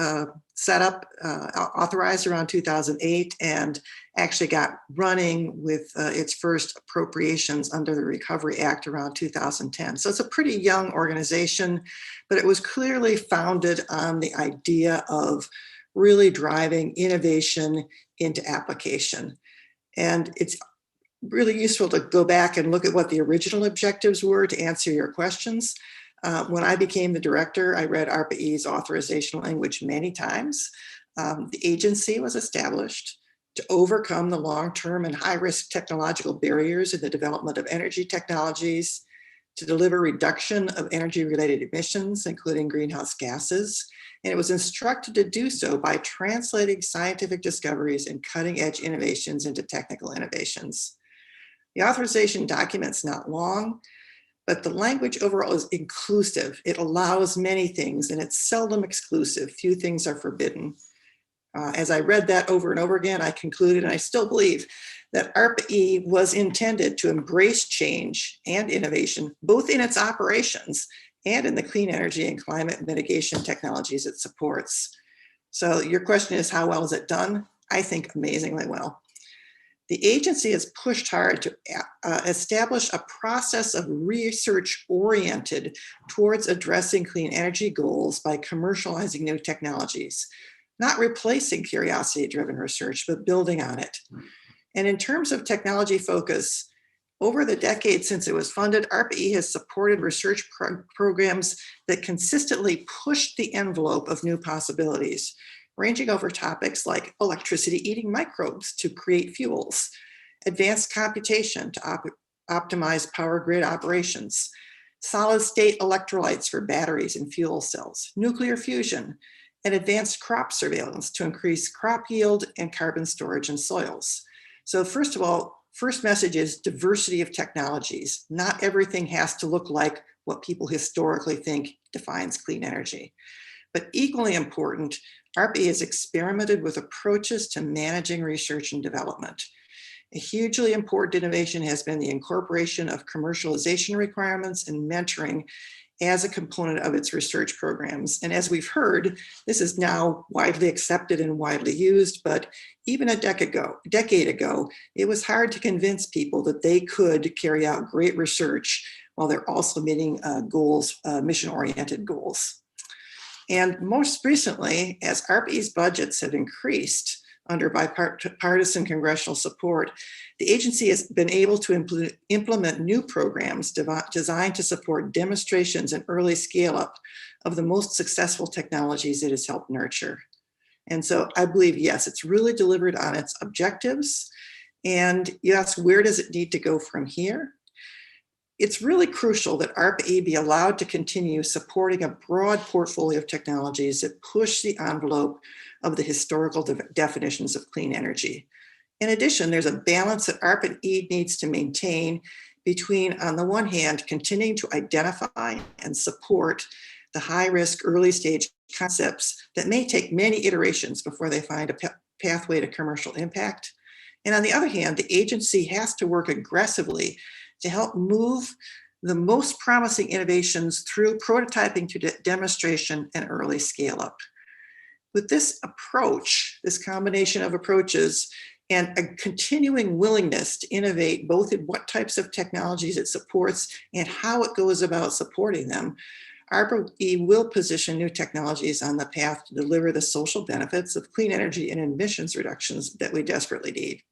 set up, authorized around 2008, and actually got running with its first appropriations under the Recovery Act around 2010. So it's a pretty young organization, but it was clearly founded on the idea of really driving innovation into application. And it's really useful to go back and look at what the original objectives were to answer your questions. When I became the director, I read ARPA-e's authorization language many times. The agency was established to overcome the long-term and high-risk technological barriers in the development of energy technologies, to deliver reduction of energy-related emissions, including greenhouse gases. And it was instructed to do so by translating scientific discoveries and cutting-edge innovations into technical innovations. The authorization document's not long, but the language overall is inclusive. It allows many things, and it's seldom exclusive. Few things are forbidden. As I read that over and over again, I concluded, and I still believe, that ARPA-e was intended to embrace change and innovation, both in its operations and in the clean energy and climate mitigation technologies it supports. So your question is, how well is it done? I think amazingly well. The agency has pushed hard to establish a process of research oriented towards addressing clean energy goals by commercializing new technologies, not replacing curiosity-driven research, but building on it. And in terms of technology focus, over the decades since it was funded, ARPA-e has supported research programs that consistently pushed the envelope of new possibilities, ranging over topics like electricity eating microbes to create fuels, advanced computation to optimize power grid operations, solid state electrolytes for batteries and fuel cells, nuclear fusion, and advanced crop surveillance to increase crop yield and carbon storage in soils. So first of all, first message is diversity of technologies. Not everything has to look like what people historically think defines clean energy. But equally important, ARPA-e has experimented with approaches to managing research and development. A hugely important innovation has been the incorporation of commercialization requirements and mentoring as a component of its research programs. And as we've heard, this is now widely accepted and widely used, but even a decade ago, it was hard to convince people that they could carry out great research while they're also meeting goals, mission-oriented goals. And most recently, as ARPA-e's budgets have increased under bipartisan congressional support, the agency has been able to implement new programs designed to support demonstrations and early scale-up of the most successful technologies it has helped nurture. And so I believe, yes, it's really delivered on its objectives. And you ask, where does it need to go from here? It's really crucial that ARPA-e be allowed to continue supporting a broad portfolio of technologies that push the envelope of the historical definitions of clean energy. In addition, there's a balance that ARPA-e needs to maintain between, on the one hand, continuing to identify and support the high-risk early-stage concepts that may take many iterations before they find a pathway to commercial impact. And on the other hand, the agency has to work aggressively to help move the most promising innovations through prototyping to demonstration and early scale-up. With this approach, this combination of approaches, and a continuing willingness to innovate both in what types of technologies it supports and how it goes about supporting them, Arpa-e will position new technologies on the path to deliver the social benefits of clean energy and emissions reductions that we desperately need.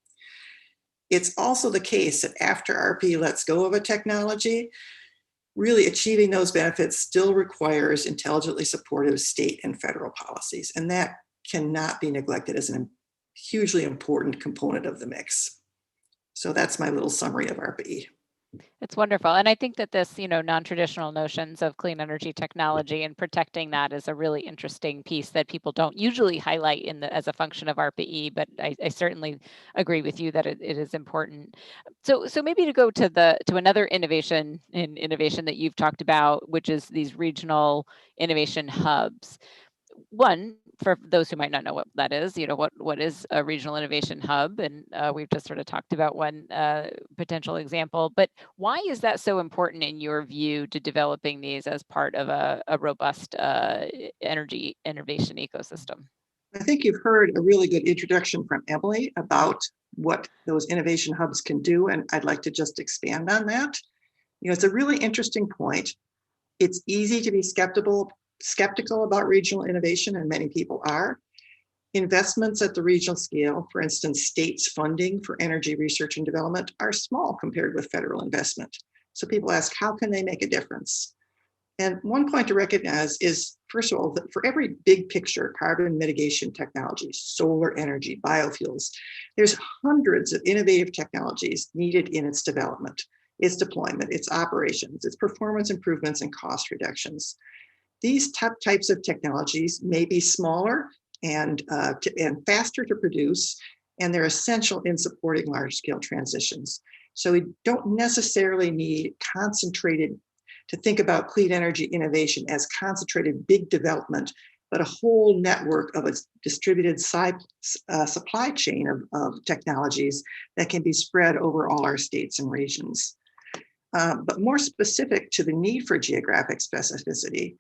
It's also the case that after Arpa-e lets go of a technology, really achieving those benefits still requires intelligently supportive state and federal policies, and that cannot be neglected as a hugely important component of the mix. So that's my little summary of Arpa-e. It's wonderful. And I think that this, non-traditional notions of clean energy technology and protecting that is a really interesting piece that people don't usually highlight as a function of Arpa-e, but I certainly agree with you that it is important. So maybe to go to another innovation that you've talked about, which is these regional innovation hubs. One, for those who might not know what that is, what is a regional innovation hub? And we've just sort of talked about one potential example, but why is that so important in your view to developing these as part of a robust energy innovation ecosystem? I think you've heard a really good introduction from Emily about what those innovation hubs can do, and I'd like to just expand on that. It's a really interesting point. It's easy to be skeptical about regional innovation, and many people are. Investments at the regional scale, for instance, states' funding for energy research and development, are small compared with federal investment. So people ask, how can they make a difference? And one point to recognize is, first of all, that for every big picture carbon mitigation technologies, solar energy, biofuels, there's hundreds of innovative technologies needed in its development, its deployment, its operations, its performance improvements, and cost reductions. These types of technologies may be smaller and faster to produce, and they're essential in supporting large-scale transitions. So we don't necessarily need to think about clean energy innovation as concentrated big development, but a whole network of a distributed supply chain of technologies that can be spread over all our states and regions. But more specific to the need for geographic specificity,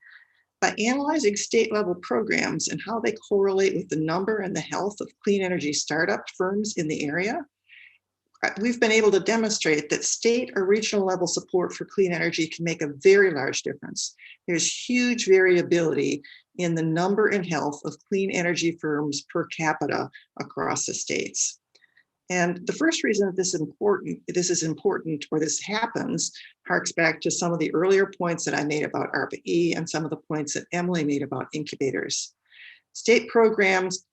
by analyzing state-level programs and how they correlate with the number and the health of clean energy startup firms in the area, we've been able to demonstrate that state or regional level support for clean energy can make a very large difference. There's huge variability in the number and health of clean energy firms per capita across the states. And the first reason that this is important, or this happens, harks back to some of the earlier points that I made about Arpa-e and some of the points that Emily made about incubators. State programs,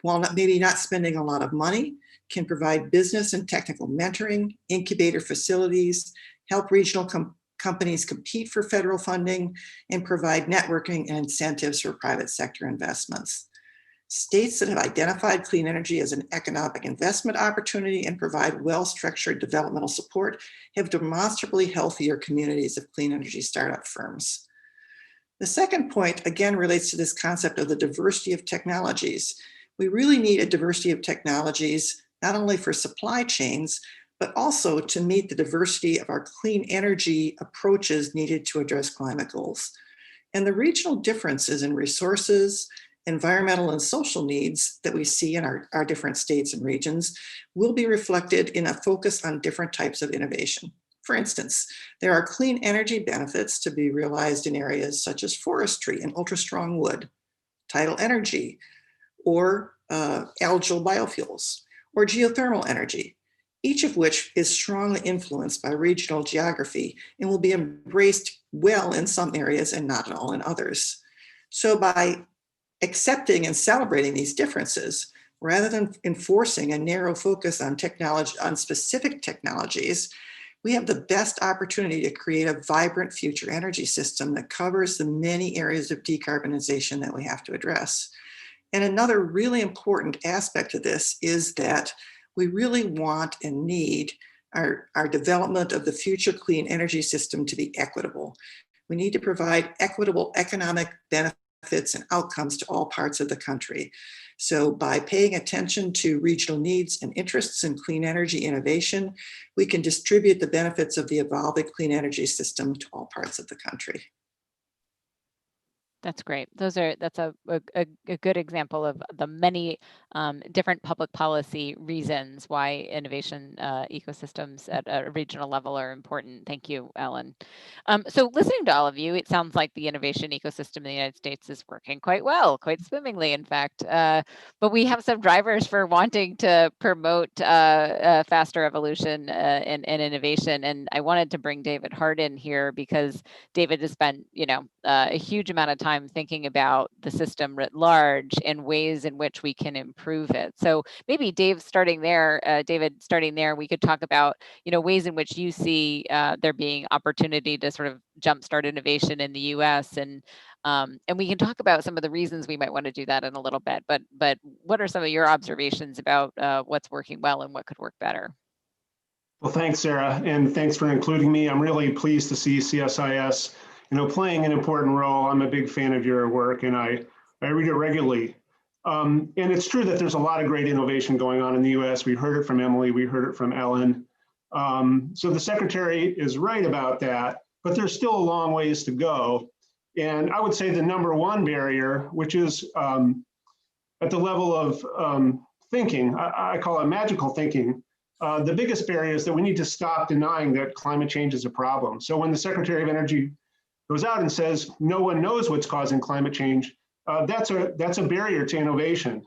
while maybe not spending a lot of money, can provide business and technical mentoring, incubator facilities, help regional companies compete for federal funding, and provide networking and incentives for private sector investments. States that have identified clean energy as an economic investment opportunity and provide well-structured developmental support have demonstrably healthier communities of clean energy startup firms. The second point, again, relates to this concept of the diversity of technologies. We really need a diversity of technologies, not only for supply chains, but also to meet the diversity of our clean energy approaches needed to address climate goals. And the regional differences in resources, environmental and social needs that we see in our different states and regions will be reflected in a focus on different types of innovation. For instance, there are clean energy benefits to be realized in areas such as forestry and ultra-strong wood, tidal energy, or algal biofuels, or geothermal energy, each of which is strongly influenced by regional geography and will be embraced well in some areas and not at all in others. So by accepting and celebrating these differences, rather than enforcing a narrow focus on specific technologies, we have the best opportunity to create a vibrant future energy system that covers the many areas of decarbonization that we have to address. And another really important aspect of this is that we really want and need our development of the future clean energy system to be equitable. We need to provide equitable economic benefits and outcomes to all parts of the country. So by paying attention to regional needs and interests in clean energy innovation, we can distribute the benefits of the evolving clean energy system to all parts of the country. That's great. That's a good example of the many different public policy reasons why innovation ecosystems at a regional level are important. Thank you, Ellen. So listening to all of you, it sounds like the innovation ecosystem in the United States is working quite well, quite swimmingly, in fact. But we have some drivers for wanting to promote faster evolution and innovation. And I wanted to bring David Hart in here because David has spent, a huge amount of time thinking about the system writ large and ways in which we can improve it. So maybe David, starting there, we could talk about, ways in which you see there being opportunity to sort of jumpstart innovation in the U.S. And we can talk about some of the reasons we might want to do that in a little bit. But what are some of your observations about what's working well and what could work better? Well, thanks, Sarah, and thanks for including me. I'm really pleased to see CSIS playing an important role. I'm a big fan of your work, and I read it regularly. And it's true that there's a lot of great innovation going on in the U.S. We heard it from Emily, we heard it from Ellen. So the Secretary is right about that, but there's still a long ways to go. And I would say the number one barrier, which is at the level of thinking, I call it magical thinking, the biggest barrier is that we need to stop denying that climate change is a problem. So when the Secretary of Energy goes out and says no one knows what's causing climate change, that's a barrier to innovation.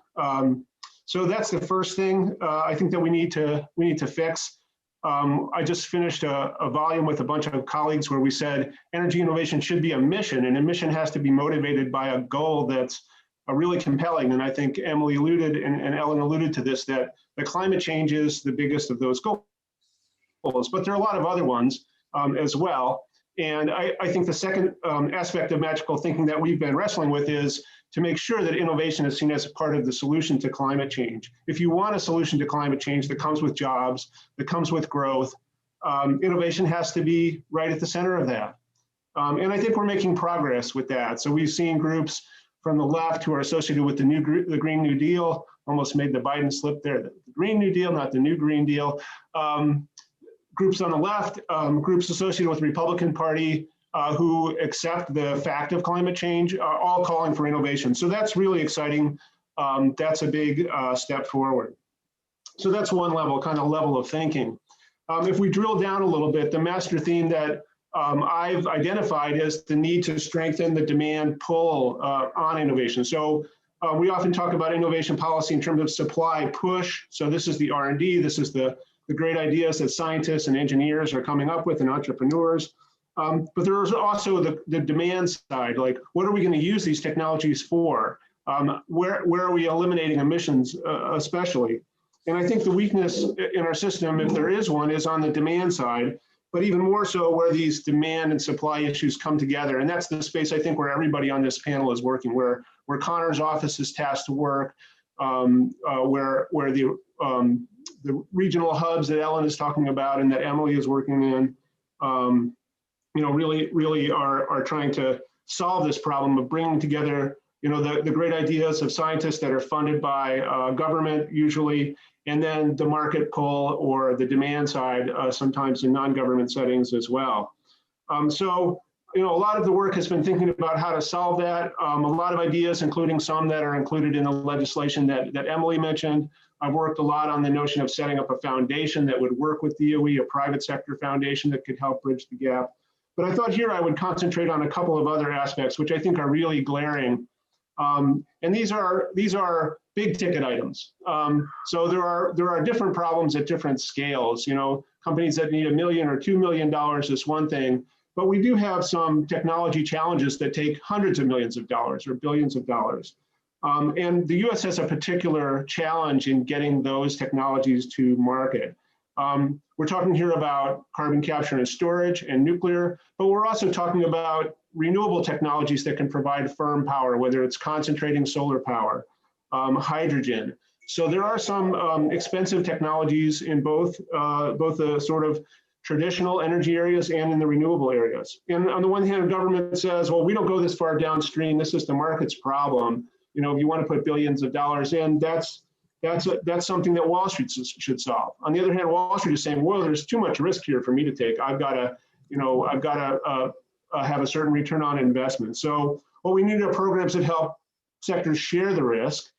So that's the first thing I think that we need to fix. I just finished a volume with a bunch of colleagues where we said energy innovation should be a mission, and a mission has to be motivated by a goal that's really compelling. And I think Emily alluded and Ellen alluded to this, that the climate change is the biggest of those goals, but there are a lot of other ones as well. And I think the second aspect of magical thinking that we've been wrestling with is to make sure that innovation is seen as part of the solution to climate change. If you want a solution to climate change that comes with jobs, that comes with growth, innovation has to be right at the center of that. And I think we're making progress with that. So we've seen groups from the left who are associated with the Green New Deal, almost made the Biden slip there, the Green New Deal, not the New Green Deal. Groups on the left, groups associated with the Republican Party who accept the fact of climate change are all calling for innovation. So that's really exciting. That's a big step forward. So that's one level of thinking. If we drill down a little bit, the master theme that I've identified is the need to strengthen the demand pull on innovation. So we often talk about innovation policy in terms of supply push. So this is the R&D, this is the great ideas that scientists and engineers are coming up with and entrepreneurs. But there's also the demand side, like what are we going to use these technologies for? Where are we eliminating emissions especially? And I think the weakness in our system, if there is one, is on the demand side, but even more so where these demand and supply issues come together. And that's the space I think where everybody on this panel is working, where Connor's office is tasked to work, where the regional hubs that Ellen is talking about and that Emily is working in, really are trying to solve this problem of bringing together, the great ideas of scientists that are funded by government usually, and then the market pull or the demand side, sometimes in non-government settings as well. So a lot of the work has been thinking about how to solve that. A lot of ideas, including some that are included in the legislation that Emily mentioned. I've worked a lot on the notion of setting up a foundation that would work with DOE, a private sector foundation that could help bridge the gap. But I thought here I would concentrate on a couple of other aspects, which I think are really glaring. And these are big ticket items. So there are different problems at different scales. Companies that need $1 million or $2 million is one thing, but we do have some technology challenges that take hundreds of millions of dollars or billions of dollars. And the US has a particular challenge in getting those technologies to market. We're talking here about carbon capture and storage and nuclear, but we're also talking about renewable technologies that can provide firm power, whether it's concentrating solar power, hydrogen, So there are some expensive technologies in both the sort of traditional energy areas and in the renewable areas. And on the one hand, government says, well, we don't go this far downstream. This is the market's problem. You know, if you want to put billions of dollars in, that's something that Wall Street should solve. On the other hand, Wall Street is saying, well, there's too much risk here for me to take. I've got to have a certain return on investment. So what we need are programs that help sectors share the risk.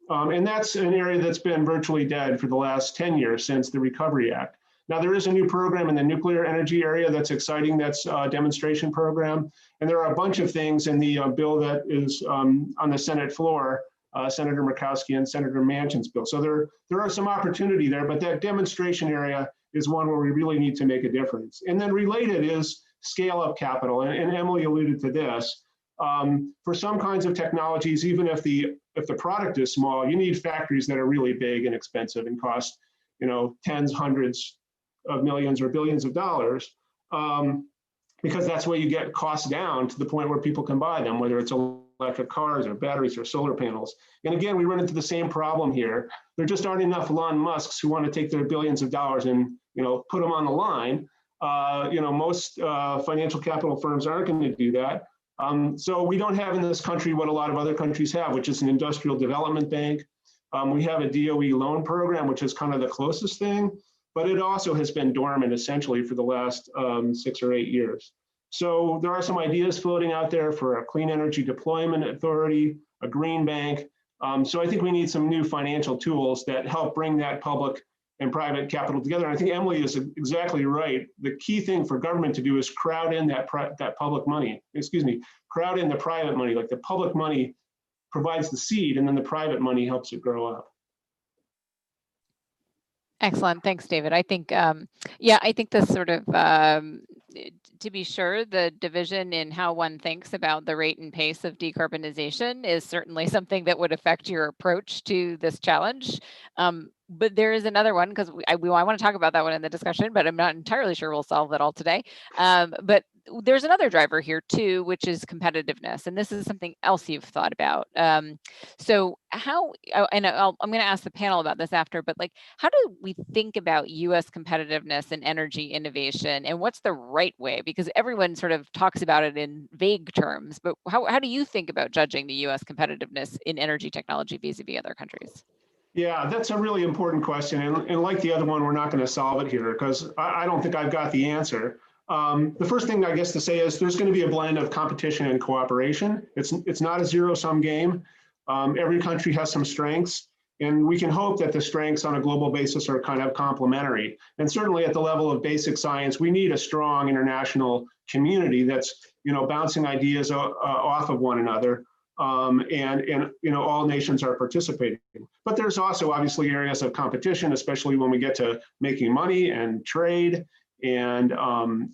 And that's an area that's been virtually dead for the last 10 years since the Recovery Act. Now, there is a new program in the nuclear energy area that's exciting. That's a demonstration program. And there are a bunch of things in the bill that is on the Senate floor, Senator Murkowski and Senator Manchin's bill. So there are some opportunity there, but that demonstration area is one where we really need to make a difference. And then related is scale up capital. And Emily alluded to this. For some kinds of technologies, even if the product is small, you need factories that are really big and expensive and cost, you know, tens, hundreds of millions or billions of dollars, because that's where you get costs down to the point where people can buy them, whether it's electric cars or batteries or solar panels. And again, we run into the same problem here. There just aren't enough Elon Musks who want to take their billions of dollars and, you know, put them on the line. You know, most financial capital firms aren't going to do that. So we don't have in this country what a lot of other countries have, which is an industrial development bank. We have a DOE loan program, which is kind of the closest thing, but it also has been dormant essentially for the last 6 or 8 years. So there are some ideas floating out there for a clean energy deployment authority, a green bank. So I think we need some new financial tools that help bring that public and private capital together. And I think Emily is exactly right. The key thing for government to do is crowd in that public money, crowd in the private money. Like the public money provides the seed and then the private money helps it grow up. Excellent. Thanks, David. I think, yeah, I think this sort of, to be sure, the division in how one thinks about the rate and pace of decarbonization is certainly something that would affect your approach to this challenge. But there is another one, because I want to talk about that one in the discussion, but I'm not entirely sure we'll solve that all today. But there's another driver here too, which is competitiveness. And this is something else you've thought about. So how, and I'm going to ask the panel about this after, but like, how do we think about US competitiveness and energy innovation, and what's the right way? Because everyone sort of talks about it in vague terms, but how do you think about judging the US competitiveness in energy technology vis-a-vis other countries? Yeah, that's a really important question. And like the other one, we're not going to solve it here because I don't think I've got the answer. The first thing I guess to say is there's going to be a blend of competition and cooperation. It's not a zero-sum game. Every country has some strengths, and we can hope that the strengths on a global basis are kind of complementary. And certainly at the level of basic science, we need a strong international community that's, you know, bouncing ideas off of one another. And you know, all nations are participating. But there's also obviously areas of competition, especially when we get to making money and trade and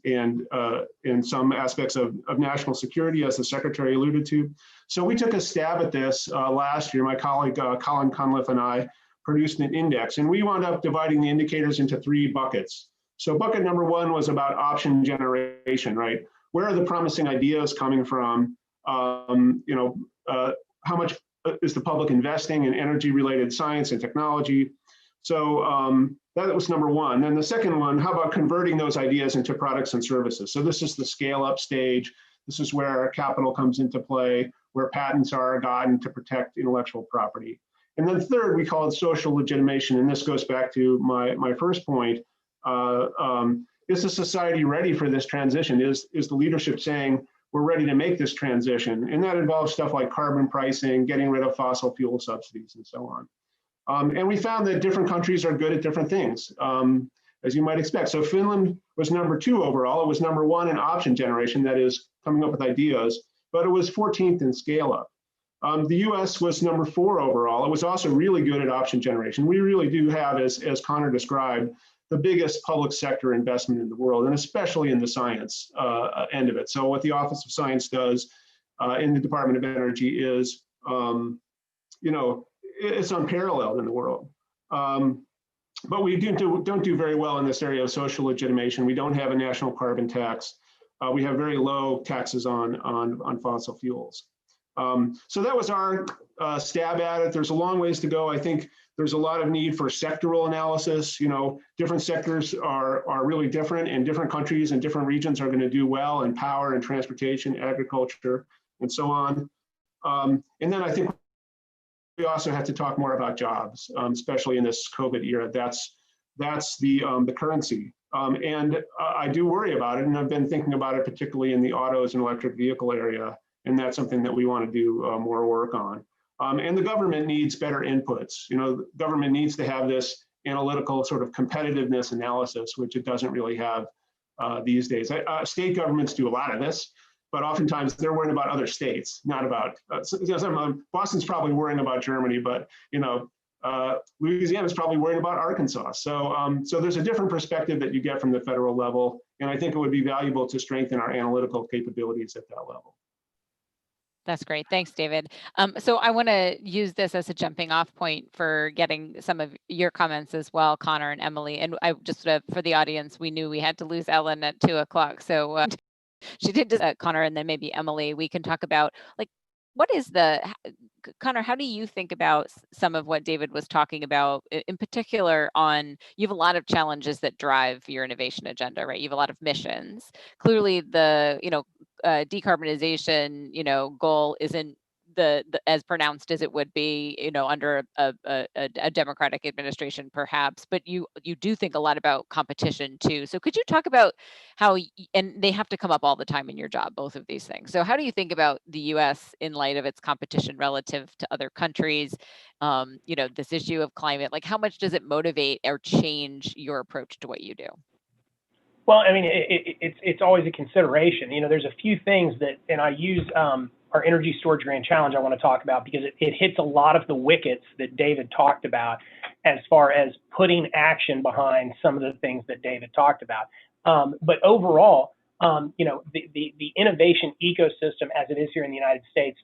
in some aspects of national security, as the Secretary alluded to. So we took a stab at this last year. My colleague Colin Cunliffe and I produced an index, and we wound up dividing the indicators into 3 buckets. So bucket number 1 was about option generation, right? Where are the promising ideas coming from? You know, how much is the public investing in energy-related science and technology? So that was number 1. And the second one, how about converting those ideas into products and services? So this is the scale-up stage. This is where capital comes into play, where patents are gotten to protect intellectual property. And then third, we call it social legitimation. And this goes back to my first point. Is the society ready for this transition? Is the leadership saying, we're ready to make this transition? And that involves stuff like carbon pricing, getting rid of fossil fuel subsidies, and so on. And we found that different countries are good at different things, as you might expect. So Finland was number 2 overall. It was number 1 in option generation, that is coming up with ideas, but it was 14th in scale up. The US was number 4 overall. It was also really good at option generation. We really do have, as Connor described, the biggest public sector investment in the world, and especially in the science end of it. So what the Office of Science does in the Department of Energy is, you know, it's unparalleled in the world. But we don't do very well in this area of social legitimation. We don't have a national carbon tax. We have very low taxes on fossil fuels. So that was our stab at it. There's a long ways to go. I think there's a lot of need for sectoral analysis. Different sectors are really different, and different countries and different regions are going to do well in power and transportation, agriculture, and so on. And then I think we also have to talk more about jobs, especially in this COVID era. That's the currency. And I do worry about it, and I've been thinking about it particularly in the autos and electric vehicle area, and that's something that we want to do more work on. And the government needs better inputs. The government needs to have this analytical sort of competitiveness analysis, which it doesn't really have these days. State governments do a lot of this, but oftentimes they're worrying about other states, not about, Boston's probably worrying about Germany, but Louisiana's probably worrying about Arkansas. So there's a different perspective that you get from the federal level, and I think it would be valuable to strengthen our analytical capabilities at that level. That's great. Thanks, David. So I want to use this as a jumping off point for getting some of your comments as well, Connor and Emily. And I just, for the audience, we knew we had to lose Ellen at 2 o'clock. So she did Connor, and then maybe Emily, we can talk about what is Connor, how do you think about some of what David was talking about, in particular on, you have a lot of challenges that drive your innovation agenda, right? You have a lot of missions. Clearly the, decarbonization, goal isn't the as pronounced as it would be, under a Democratic administration, perhaps, but you do think a lot about competition too. So could you talk about how, and they have to come up all the time in your job, both of these things. So how do you think about the U.S. in light of its competition relative to other countries? This issue of climate, how much does it motivate or change your approach to what you do? Well, I mean, it's always a consideration. There's a few things that, and I use our Energy Storage Grand Challenge I want to talk about because it hits a lot of the wickets that David talked about as far as putting action behind some of the things that David talked about. But overall, the innovation ecosystem as it is here in the United States,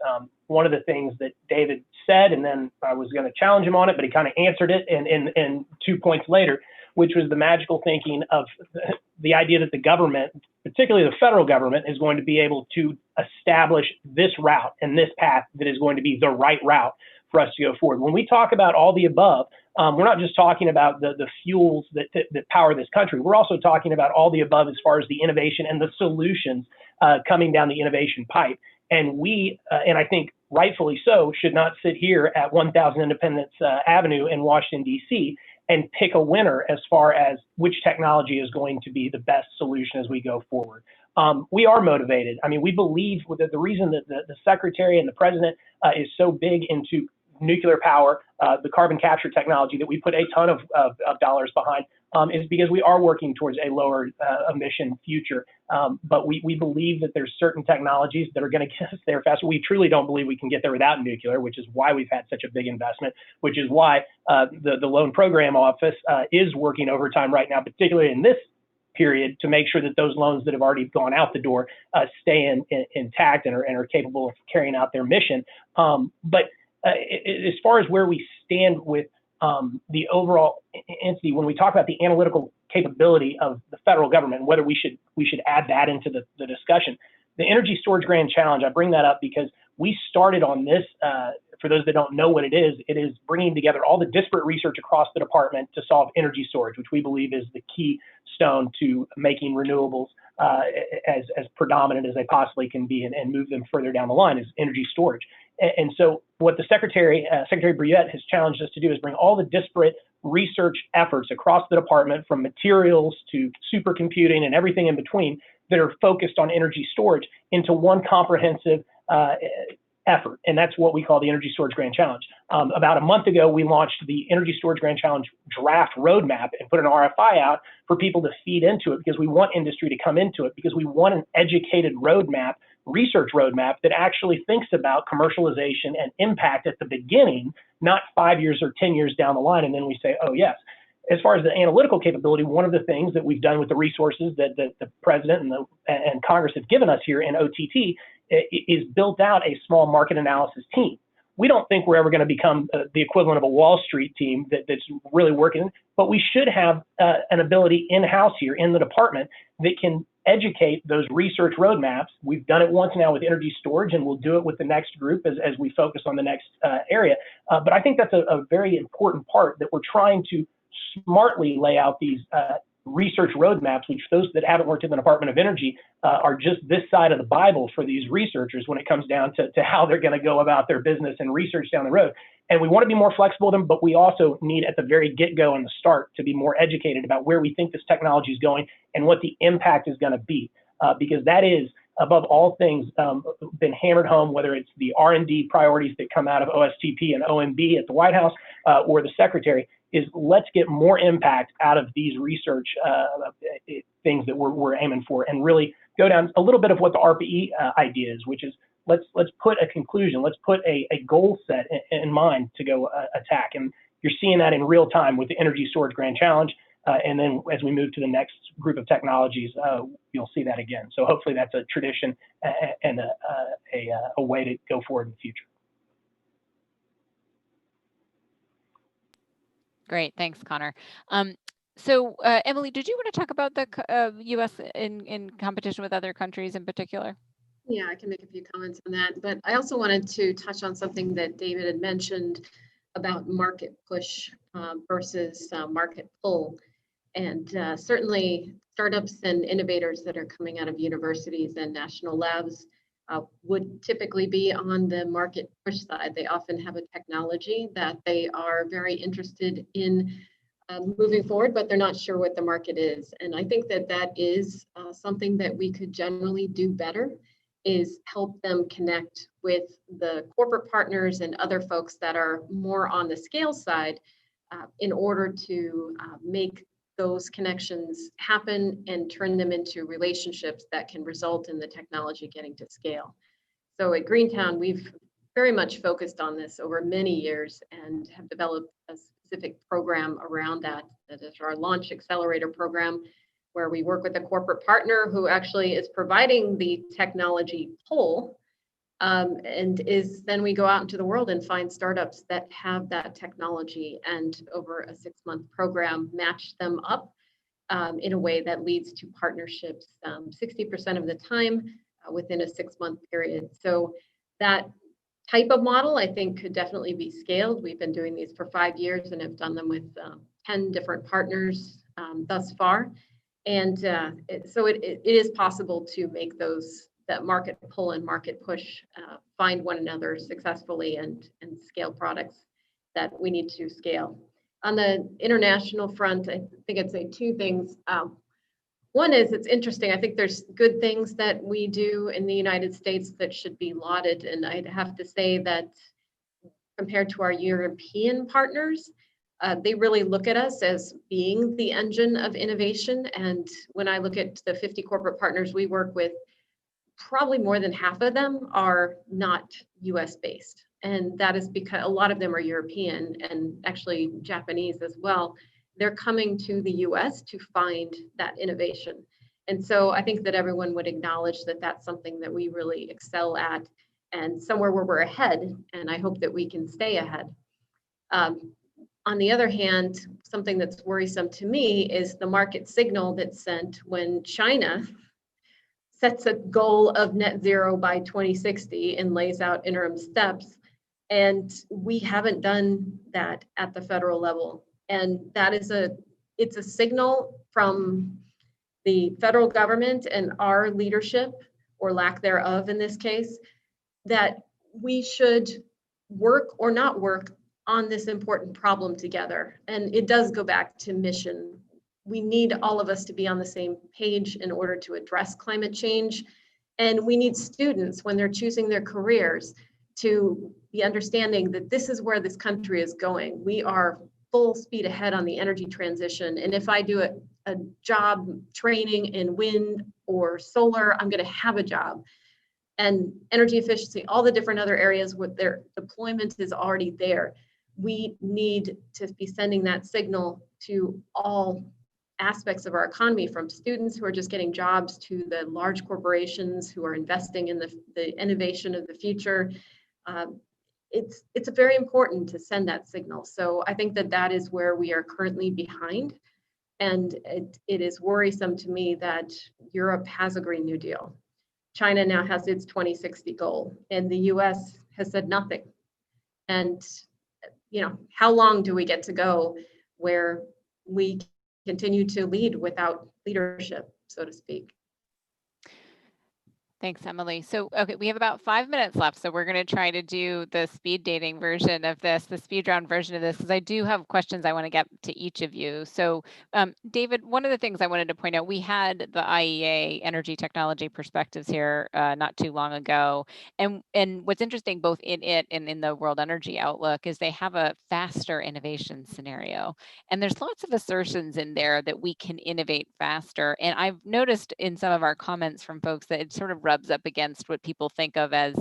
one of the things that David said, and then I was going to challenge him on it, but he kind of answered it in 2 points later, which was the magical thinking of the idea that the government, particularly the federal government, is going to be able to establish this route and this path that is going to be the right route for us to go forward. When we talk about all the above, we're not just talking about the fuels that power this country. We're also talking about all the above as far as the innovation and the solutions coming down the innovation pipe. And we, and I think rightfully so, should not sit here at 1000 Independence Avenue in Washington, D.C., and pick a winner as far as which technology is going to be the best solution as we go forward. We are motivated. I mean, we believe that the reason that the Secretary and the President is so big into nuclear power, the carbon capture technology that we put a ton of dollars behind, is because we are working towards a lower emission future. But we believe that there's certain technologies that are going to get us there faster. We truly don't believe we can get there without nuclear, which is why we've had such a big investment, which is why the Loan Program Office is working overtime right now, particularly in this period, to make sure that those loans that have already gone out the door stay intact and are capable of carrying out their mission. But as far as where we stand with the overall entity, when we talk about the analytical capability of the federal government, whether we should add that into the discussion, the Energy Storage Grand Challenge, I bring that up because we started on this. For those that don't know what it is bringing together all the disparate research across the department to solve energy storage, which we believe is the keystone to making renewables as predominant as they possibly can be and move them further down the line is energy storage. And so what the Secretary Brouillette has challenged us to do is bring all the disparate research efforts across the department, from materials to supercomputing and everything in between, that are focused on energy storage into one comprehensive effort. And that's what we call the Energy Storage Grand Challenge. About a month ago, we launched the Energy Storage Grand Challenge draft roadmap and put an RFI out for people to feed into it, because we want industry to come into it, because we want an educated roadmap, research roadmap that actually thinks about commercialization and impact at the beginning, not 5 years or 10 years down the line. And then we say, oh, yes. As far as the analytical capability, one of the things that we've done with the resources that the President and Congress have given us here in OTT is built out a small market analysis team. We don't think we're ever going to become the equivalent of a Wall Street team that's really working, but we should have an ability in-house here in the department that can educate those research roadmaps. We've done it once now with energy storage, and we'll do it with the next group as we focus on the next area. But I think that's a very important part, that we're trying to smartly lay out these research roadmaps, which those that haven't worked in the Department of Energy are just this side of the Bible for these researchers when it comes down to how they're going to go about their business and research down the road. And we want to be more flexible with them, but we also need at the very get-go and the start to be more educated about where we think this technology is going and what the impact is going to be, because that is, above all things, been hammered home, whether it's the R&D priorities that come out of OSTP and OMB at the White House or the Secretary, is let's get more impact out of these research things that we're aiming for, and really go down a little bit of what the Arpa-e idea is, which is let's put a conclusion, let's put a goal set in mind to go attack. And you're seeing that in real time with the Energy Storage Grand Challenge. And then as we move to the next group of technologies, you'll see that again. So hopefully that's a tradition and a way to go forward in the future. Great, thanks, Connor. So Emily, did you want to talk about the U.S. in competition with other countries in particular? Yeah, I can make a few comments on that, but I also wanted to touch on something that David had mentioned about market push versus market pull. And certainly startups and innovators that are coming out of universities and national labs would typically be on the market push side. They often have a technology that they are very interested in moving forward, but they're not sure what the market is. And I think that that is something that we could generally do better, is help them connect with the corporate partners and other folks that are more on the scale side in order to make those connections happen and turn them into relationships that can result in the technology getting to scale. So at Greentown, we've very much focused on this over many years and have developed a specific program around that. That is our Launch Accelerator program, where we work with a corporate partner who actually is providing the technology pull, and then we go out into the world and find startups that have that technology, and over a 6-month program, match them up in a way that leads to partnerships 60% of the time within a 6-month period. So that type of model, I think, could definitely be scaled. We've been doing these for 5 years and have done them with 10 different partners thus far. And so it is possible to make that market pull and market push find one another successfully and scale products that we need to scale. On the international front, I think I'd say 2 things. One is, it's interesting. I think there's good things that we do in the United States that should be lauded. And I'd have to say that compared to our European partners, they really look at us as being the engine of innovation. And when I look at the 50 corporate partners we work with, probably more than half of them are not US based. And that is because a lot of them are European and actually Japanese as well. They're coming to the US to find that innovation. And so I think that everyone would acknowledge that that's something that we really excel at and somewhere where we're ahead. And I hope that we can stay ahead. On the other hand, something that's worrisome to me is the market signal that's sent when China sets a goal of net zero by 2060 and lays out interim steps. And we haven't done that at the federal level. And that is it's a signal from the federal government and our leadership, or lack thereof in this case, that we should work or not work on this important problem together. And it does go back to mission. We need all of us to be on the same page in order to address climate change. And we need students, when they're choosing their careers, to be understanding that this is where this country is going. We are full speed ahead on the energy transition. And if I do a job training in wind or solar, I'm going to have a job. And energy efficiency, all the different other areas with their deployment is already there. We need to be sending that signal to all aspects of our economy, from students who are just getting jobs to the large corporations who are investing in the innovation of the future. It's very important to send that signal. So I think that is where we are currently behind. And it is worrisome to me that Europe has a Green New Deal. China now has its 2060 goal, and the US has said nothing. And, how long do we get to go where we continue to lead without leadership, so to speak? Thanks, Emily. So, okay, we have about 5 minutes left. So we're going to try to do the speed dating version of this, the speed round version of this, because I do have questions I want to get to each of you. So, David, one of the things I wanted to point out, we had the IEA Energy Technology Perspectives here not too long ago. And what's interesting both in it and in the World Energy Outlook is they have a faster innovation scenario. And there's lots of assertions in there that we can innovate faster. And I've noticed in some of our comments from folks that it sort of rubs up against what people think of as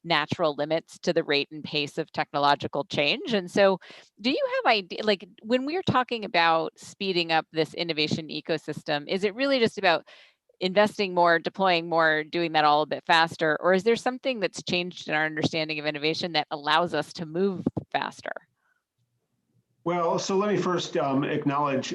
natural limits to the rate and pace of technological change. And so do you have idea, like when we're talking about speeding up this innovation ecosystem, is it really just about investing more, deploying more, doing that all a bit faster? Or is there something that's changed in our understanding of innovation that allows us to move faster? Well, so let me first acknowledge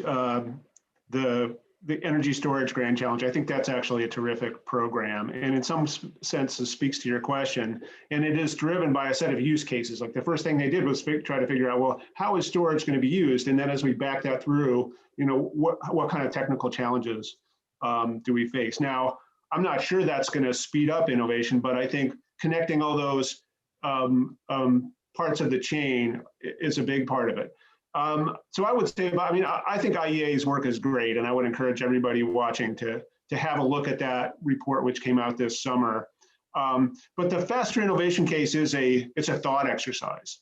the Energy Storage Grand Challenge. I think that's actually a terrific program, and in some sense it speaks to your question, and it is driven by a set of use cases. Like the first thing they did was try to figure out, well, how is storage going to be used? And then as we back that through, what kind of technical challenges do we face? Now, I'm not sure that's going to speed up innovation, but I think connecting all those parts of the chain is a big part of it. So I would say, I think IEA's work is great, and I would encourage everybody watching to have a look at that report, which came out this summer. But the faster innovation case it's a thought exercise.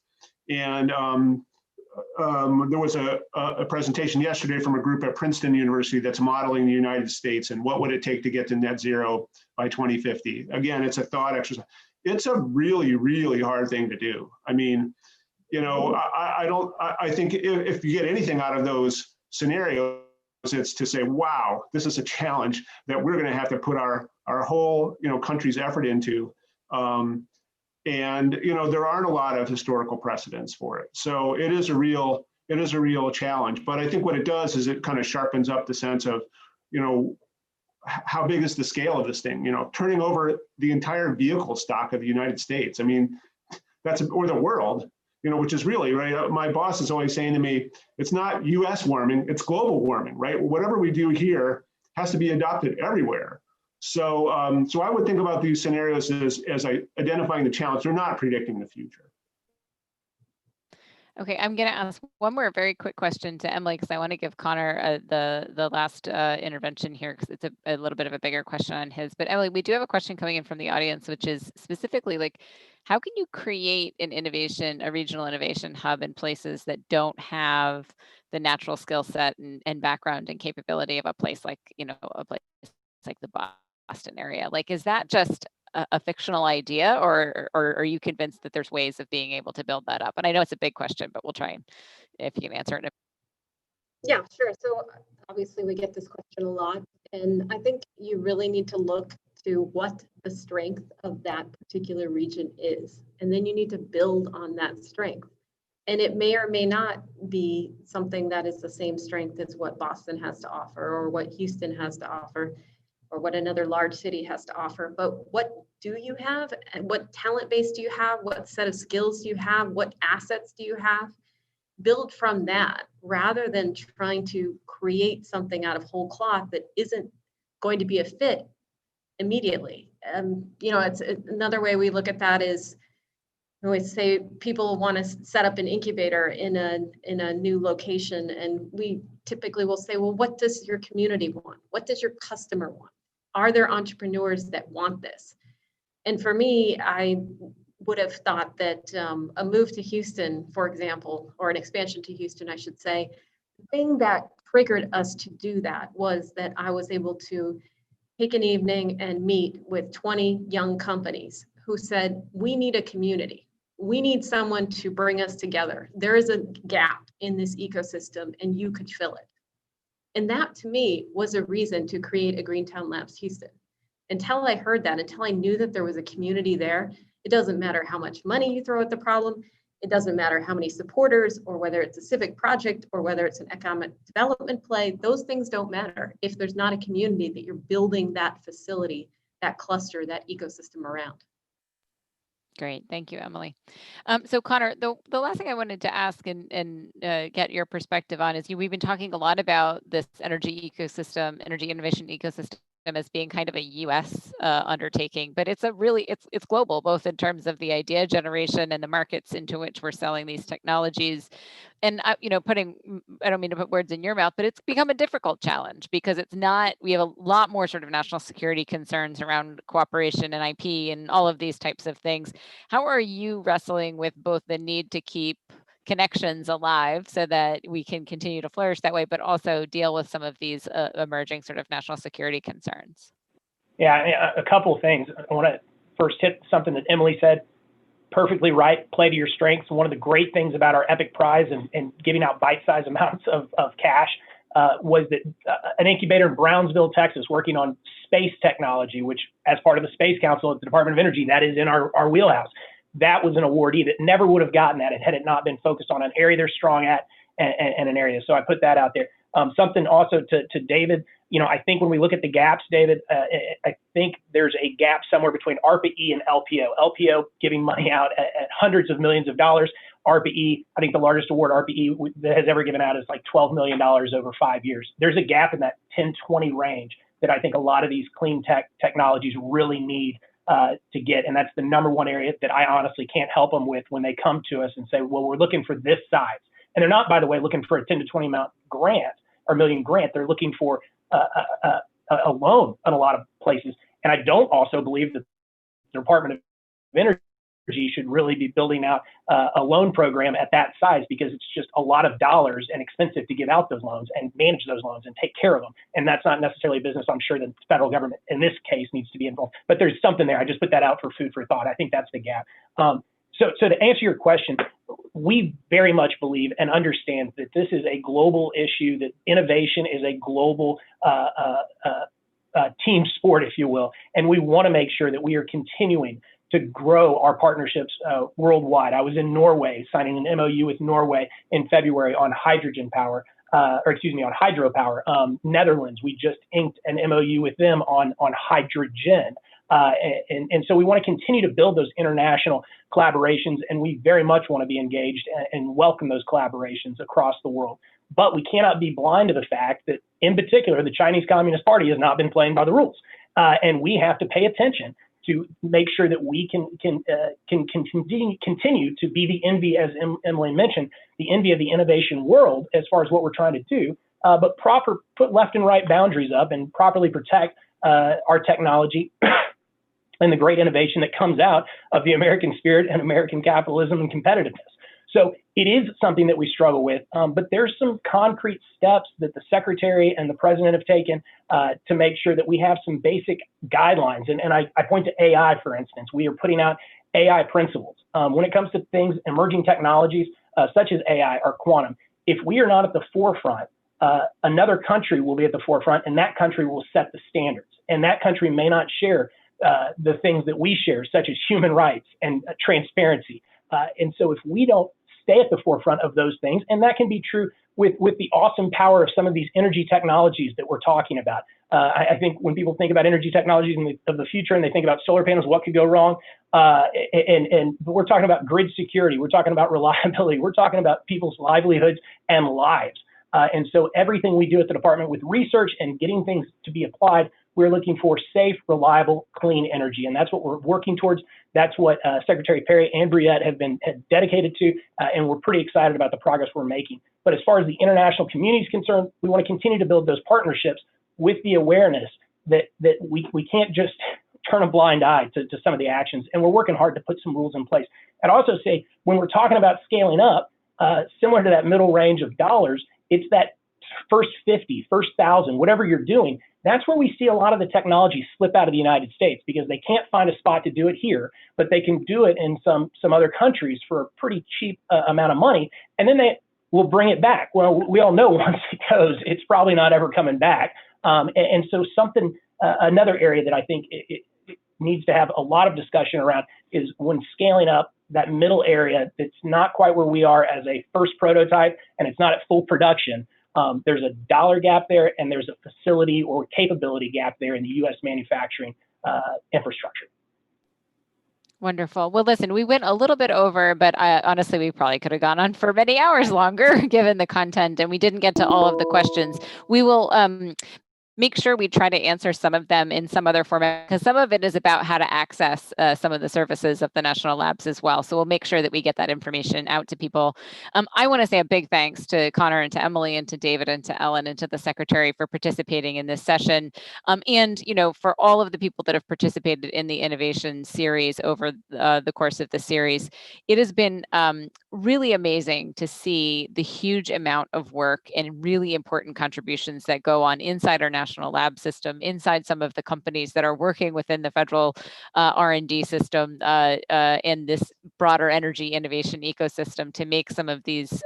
And there was a presentation yesterday from a group at Princeton University that's modeling the United States and what would it take to get to net zero by 2050. Again, it's a thought exercise. It's a really, really hard thing to do. I mean, I think if you get anything out of those scenarios, it's to say, wow, this is a challenge that we're going to have to put our whole, country's effort into. And, there aren't a lot of historical precedents for it. So it is a real challenge. But I think what it does is it kind of sharpens up the sense of, how big is the scale of this thing? Turning over the entire vehicle stock of the United States. I mean, or the world. Which is really, right, my boss is always saying to me, it's not US warming, it's global warming, right? Whatever we do here has to be adopted everywhere. So I would think about these scenarios as identifying the challenge. They're not predicting the future. Okay, I'm going to ask one more very quick question to Emily, because I want to give Connor the last intervention here, because it's a little bit of a bigger question on his. But Emily, we do have a question coming in from the audience, which is specifically like, how can you create a regional innovation hub in places that don't have the natural skill set and background and capability of a place like, a place like the Boston area? Like, is that just a fictional idea, or are you convinced that there's ways of being able to build that up? And I know it's a big question, but we'll try and if you can answer it. Yeah, sure. So obviously we get this question a lot, and I think you really need to look to what the strength of that particular region is, and then you need to build on that strength. And it may or may not be something that is the same strength as what Boston has to offer, or what Houston has to offer, or what another large city has to offer. But what do you have, and what talent base do you have? What set of skills do you have? What assets do you have? Build from that, rather than trying to create something out of whole cloth that isn't going to be a fit immediately. It's another way we look at that is, we always say people want to set up an incubator in a new location, and we typically will say, well, what does your community want? What does your customer want? Are there entrepreneurs that want this? And for me, I would have thought that a move to Houston, for example, or an expansion to Houston, I should say, the thing that triggered us to do that was that I was able to take an evening and meet with 20 young companies who said, we need a community. We need someone to bring us together. There is a gap in this ecosystem and you could fill it. And that to me was a reason to create a Greentown Labs Houston. Until I heard that, until I knew that there was a community there, it doesn't matter how much money you throw at the problem. It doesn't matter how many supporters or whether it's a civic project or whether it's an economic development play. Those things don't matter if there's not a community that you're building that facility, that cluster, that ecosystem around. Great, thank you, Emily. So Connor, the last thing I wanted to ask and get your perspective on is we've been talking a lot about this energy ecosystem, energy innovation ecosystem as being kind of a U.S. Undertaking, but it's it's global, both in terms of the idea generation and the markets into which we're selling these technologies. And I don't mean to put words in your mouth, but it's become a difficult challenge because we have a lot more sort of national security concerns around cooperation and IP and all of these types of things. How are you wrestling with both the need to keep connections alive so that we can continue to flourish that way, but also deal with some of these emerging sort of national security concerns? Yeah, a couple of things. I want to first hit something that Emily said. Perfectly right, play to your strengths. One of the great things about our Epic Prize and giving out bite-sized amounts of cash was that an incubator in Brownsville, Texas, working on space technology, which as part of the Space Council at the Department of Energy, that is in our wheelhouse. That was an awardee that never would have gotten that had it not been focused on an area they're strong at and an area. So I put that out there. Something also to David, I think when we look at the gaps, David, I think there's a gap somewhere between Arpa-e and LPO. LPO giving money out at hundreds of millions of dollars. Arpa-e, I think the largest award Arpa-e that has ever given out is like $12 million over 5 years. There's a gap in that 10-20 range that I think a lot of these clean technologies really need to get. And that's the number one area that I honestly can't help them with when they come to us and say, well, we're looking for this size. And they're not, by the way, looking for a 10 to 20 million grant. They're looking for a loan in a lot of places. And I don't also believe that the Department of Energy should really be building out a loan program at that size, because it's just a lot of dollars and expensive to give out those loans and manage those loans and take care of them. And that's not necessarily a business I'm sure the federal government in this case needs to be involved. But there's something there. I just put that out for food for thought. I think that's the gap. So to answer your question, we very much believe and understand that this is a global issue, that innovation is a global team sport, if you will. And we want to make sure that we are continuing to grow our partnerships worldwide. I was in Norway signing an MOU with Norway in February on hydrogen power, on hydropower. Netherlands, we just inked an MOU with them on hydrogen. And so we want to continue to build those international collaborations, and we very much want to be engaged and welcome those collaborations across the world. But we cannot be blind to the fact that, in particular, the Chinese Communist Party has not been playing by the rules. And we have to pay attention to make sure that we can continue to be the envy, as Emily mentioned, the envy of the innovation world as far as what we're trying to do, but put left and right boundaries up and properly protect our technology and the great innovation that comes out of the American spirit and American capitalism and competitiveness. So it is something that we struggle with, but there's some concrete steps that the Secretary and the President have taken to make sure that we have some basic guidelines. And I point to AI, for instance. We are putting out AI principles. When it comes to things, emerging technologies such as AI or quantum, if we are not at the forefront, another country will be at the forefront, and that country will set the standards. And that country may not share the things that we share, such as human rights and transparency. And so if we don't stay at the forefront of those things, and that can be true with the awesome power of some of these energy technologies that we're talking about. I think when people think about energy technologies of the future and they think about solar panels, what could go wrong? And we're talking about grid security. We're talking about reliability. We're talking about people's livelihoods and lives. And so everything we do at the department with research and getting things to be applied, we're looking for safe, reliable, clean energy. And that's what we're working towards. That's what Secretary Perry and Briette have dedicated to. And we're pretty excited about the progress we're making. But as far as the international community is concerned, we want to continue to build those partnerships with the awareness that we can't just turn a blind eye to some of the actions. And we're working hard to put some rules in place. I'd also say when we're talking about scaling up, similar to that middle range of dollars, it's that first 50, first 1,000, whatever you're doing. That's where we see a lot of the technology slip out of the United States, because they can't find a spot to do it here, but they can do it in some other countries for a pretty cheap amount of money, and then they will bring it back. Well, we all know once it goes, it's probably not ever coming back. And so another area that I think it needs to have a lot of discussion around is when scaling up, that middle area that's not quite where we are as a first prototype, and it's not at full production. There's a dollar gap there, and there's a facility or capability gap there in the U.S. manufacturing infrastructure. Wonderful. Well, listen, we went a little bit over, but honestly, we probably could have gone on for many hours longer given the content, and we didn't get to all of the questions. We will make sure we try to answer some of them in some other format, because some of it is about how to access some of the services of the national labs as well. So we'll make sure that we get that information out to people. I want to say a big thanks to Connor and to Emily and to David and to Ellen and to the secretary for participating in this session. And, you know, for all of the people that have participated in the innovation series over the course of the series, it has been really amazing to see the huge amount of work and really important contributions that go on inside our national lab system, inside some of the companies that are working within the federal R&D system and this broader energy innovation ecosystem to make some of these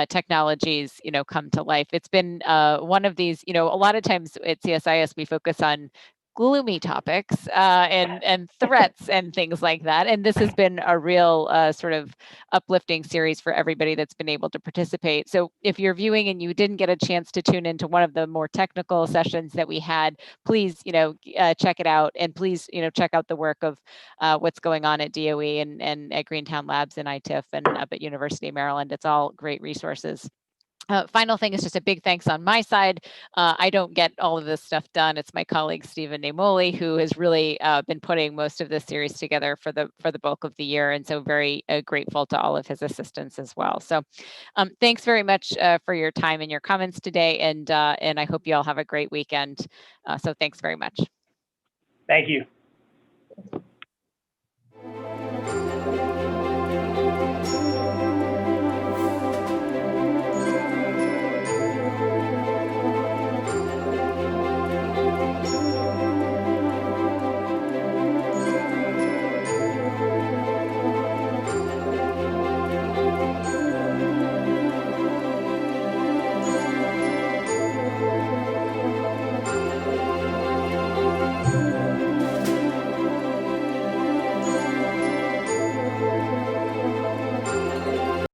technologies, you know, come to life. It's been one of these, you know, a lot of times at CSIS we focus on gloomy topics and threats and things like that. And this has been a real sort of uplifting series for everybody that's been able to participate. So if you're viewing and you didn't get a chance to tune into one of the more technical sessions that we had, please, you know, check it out. And please, you know, check out the work of what's going on at DOE and at Greentown Labs and ITIF and up at University of Maryland. It's all great resources. Final thing is just a big thanks on my side. I don't get all of this stuff done. It's my colleague Stephen Namoli who has really been putting most of this series together for the bulk of the year, and so very grateful to all of his assistants as well. So, thanks very much for your time and your comments today, and I hope you all have a great weekend. So thanks very much. Thank you.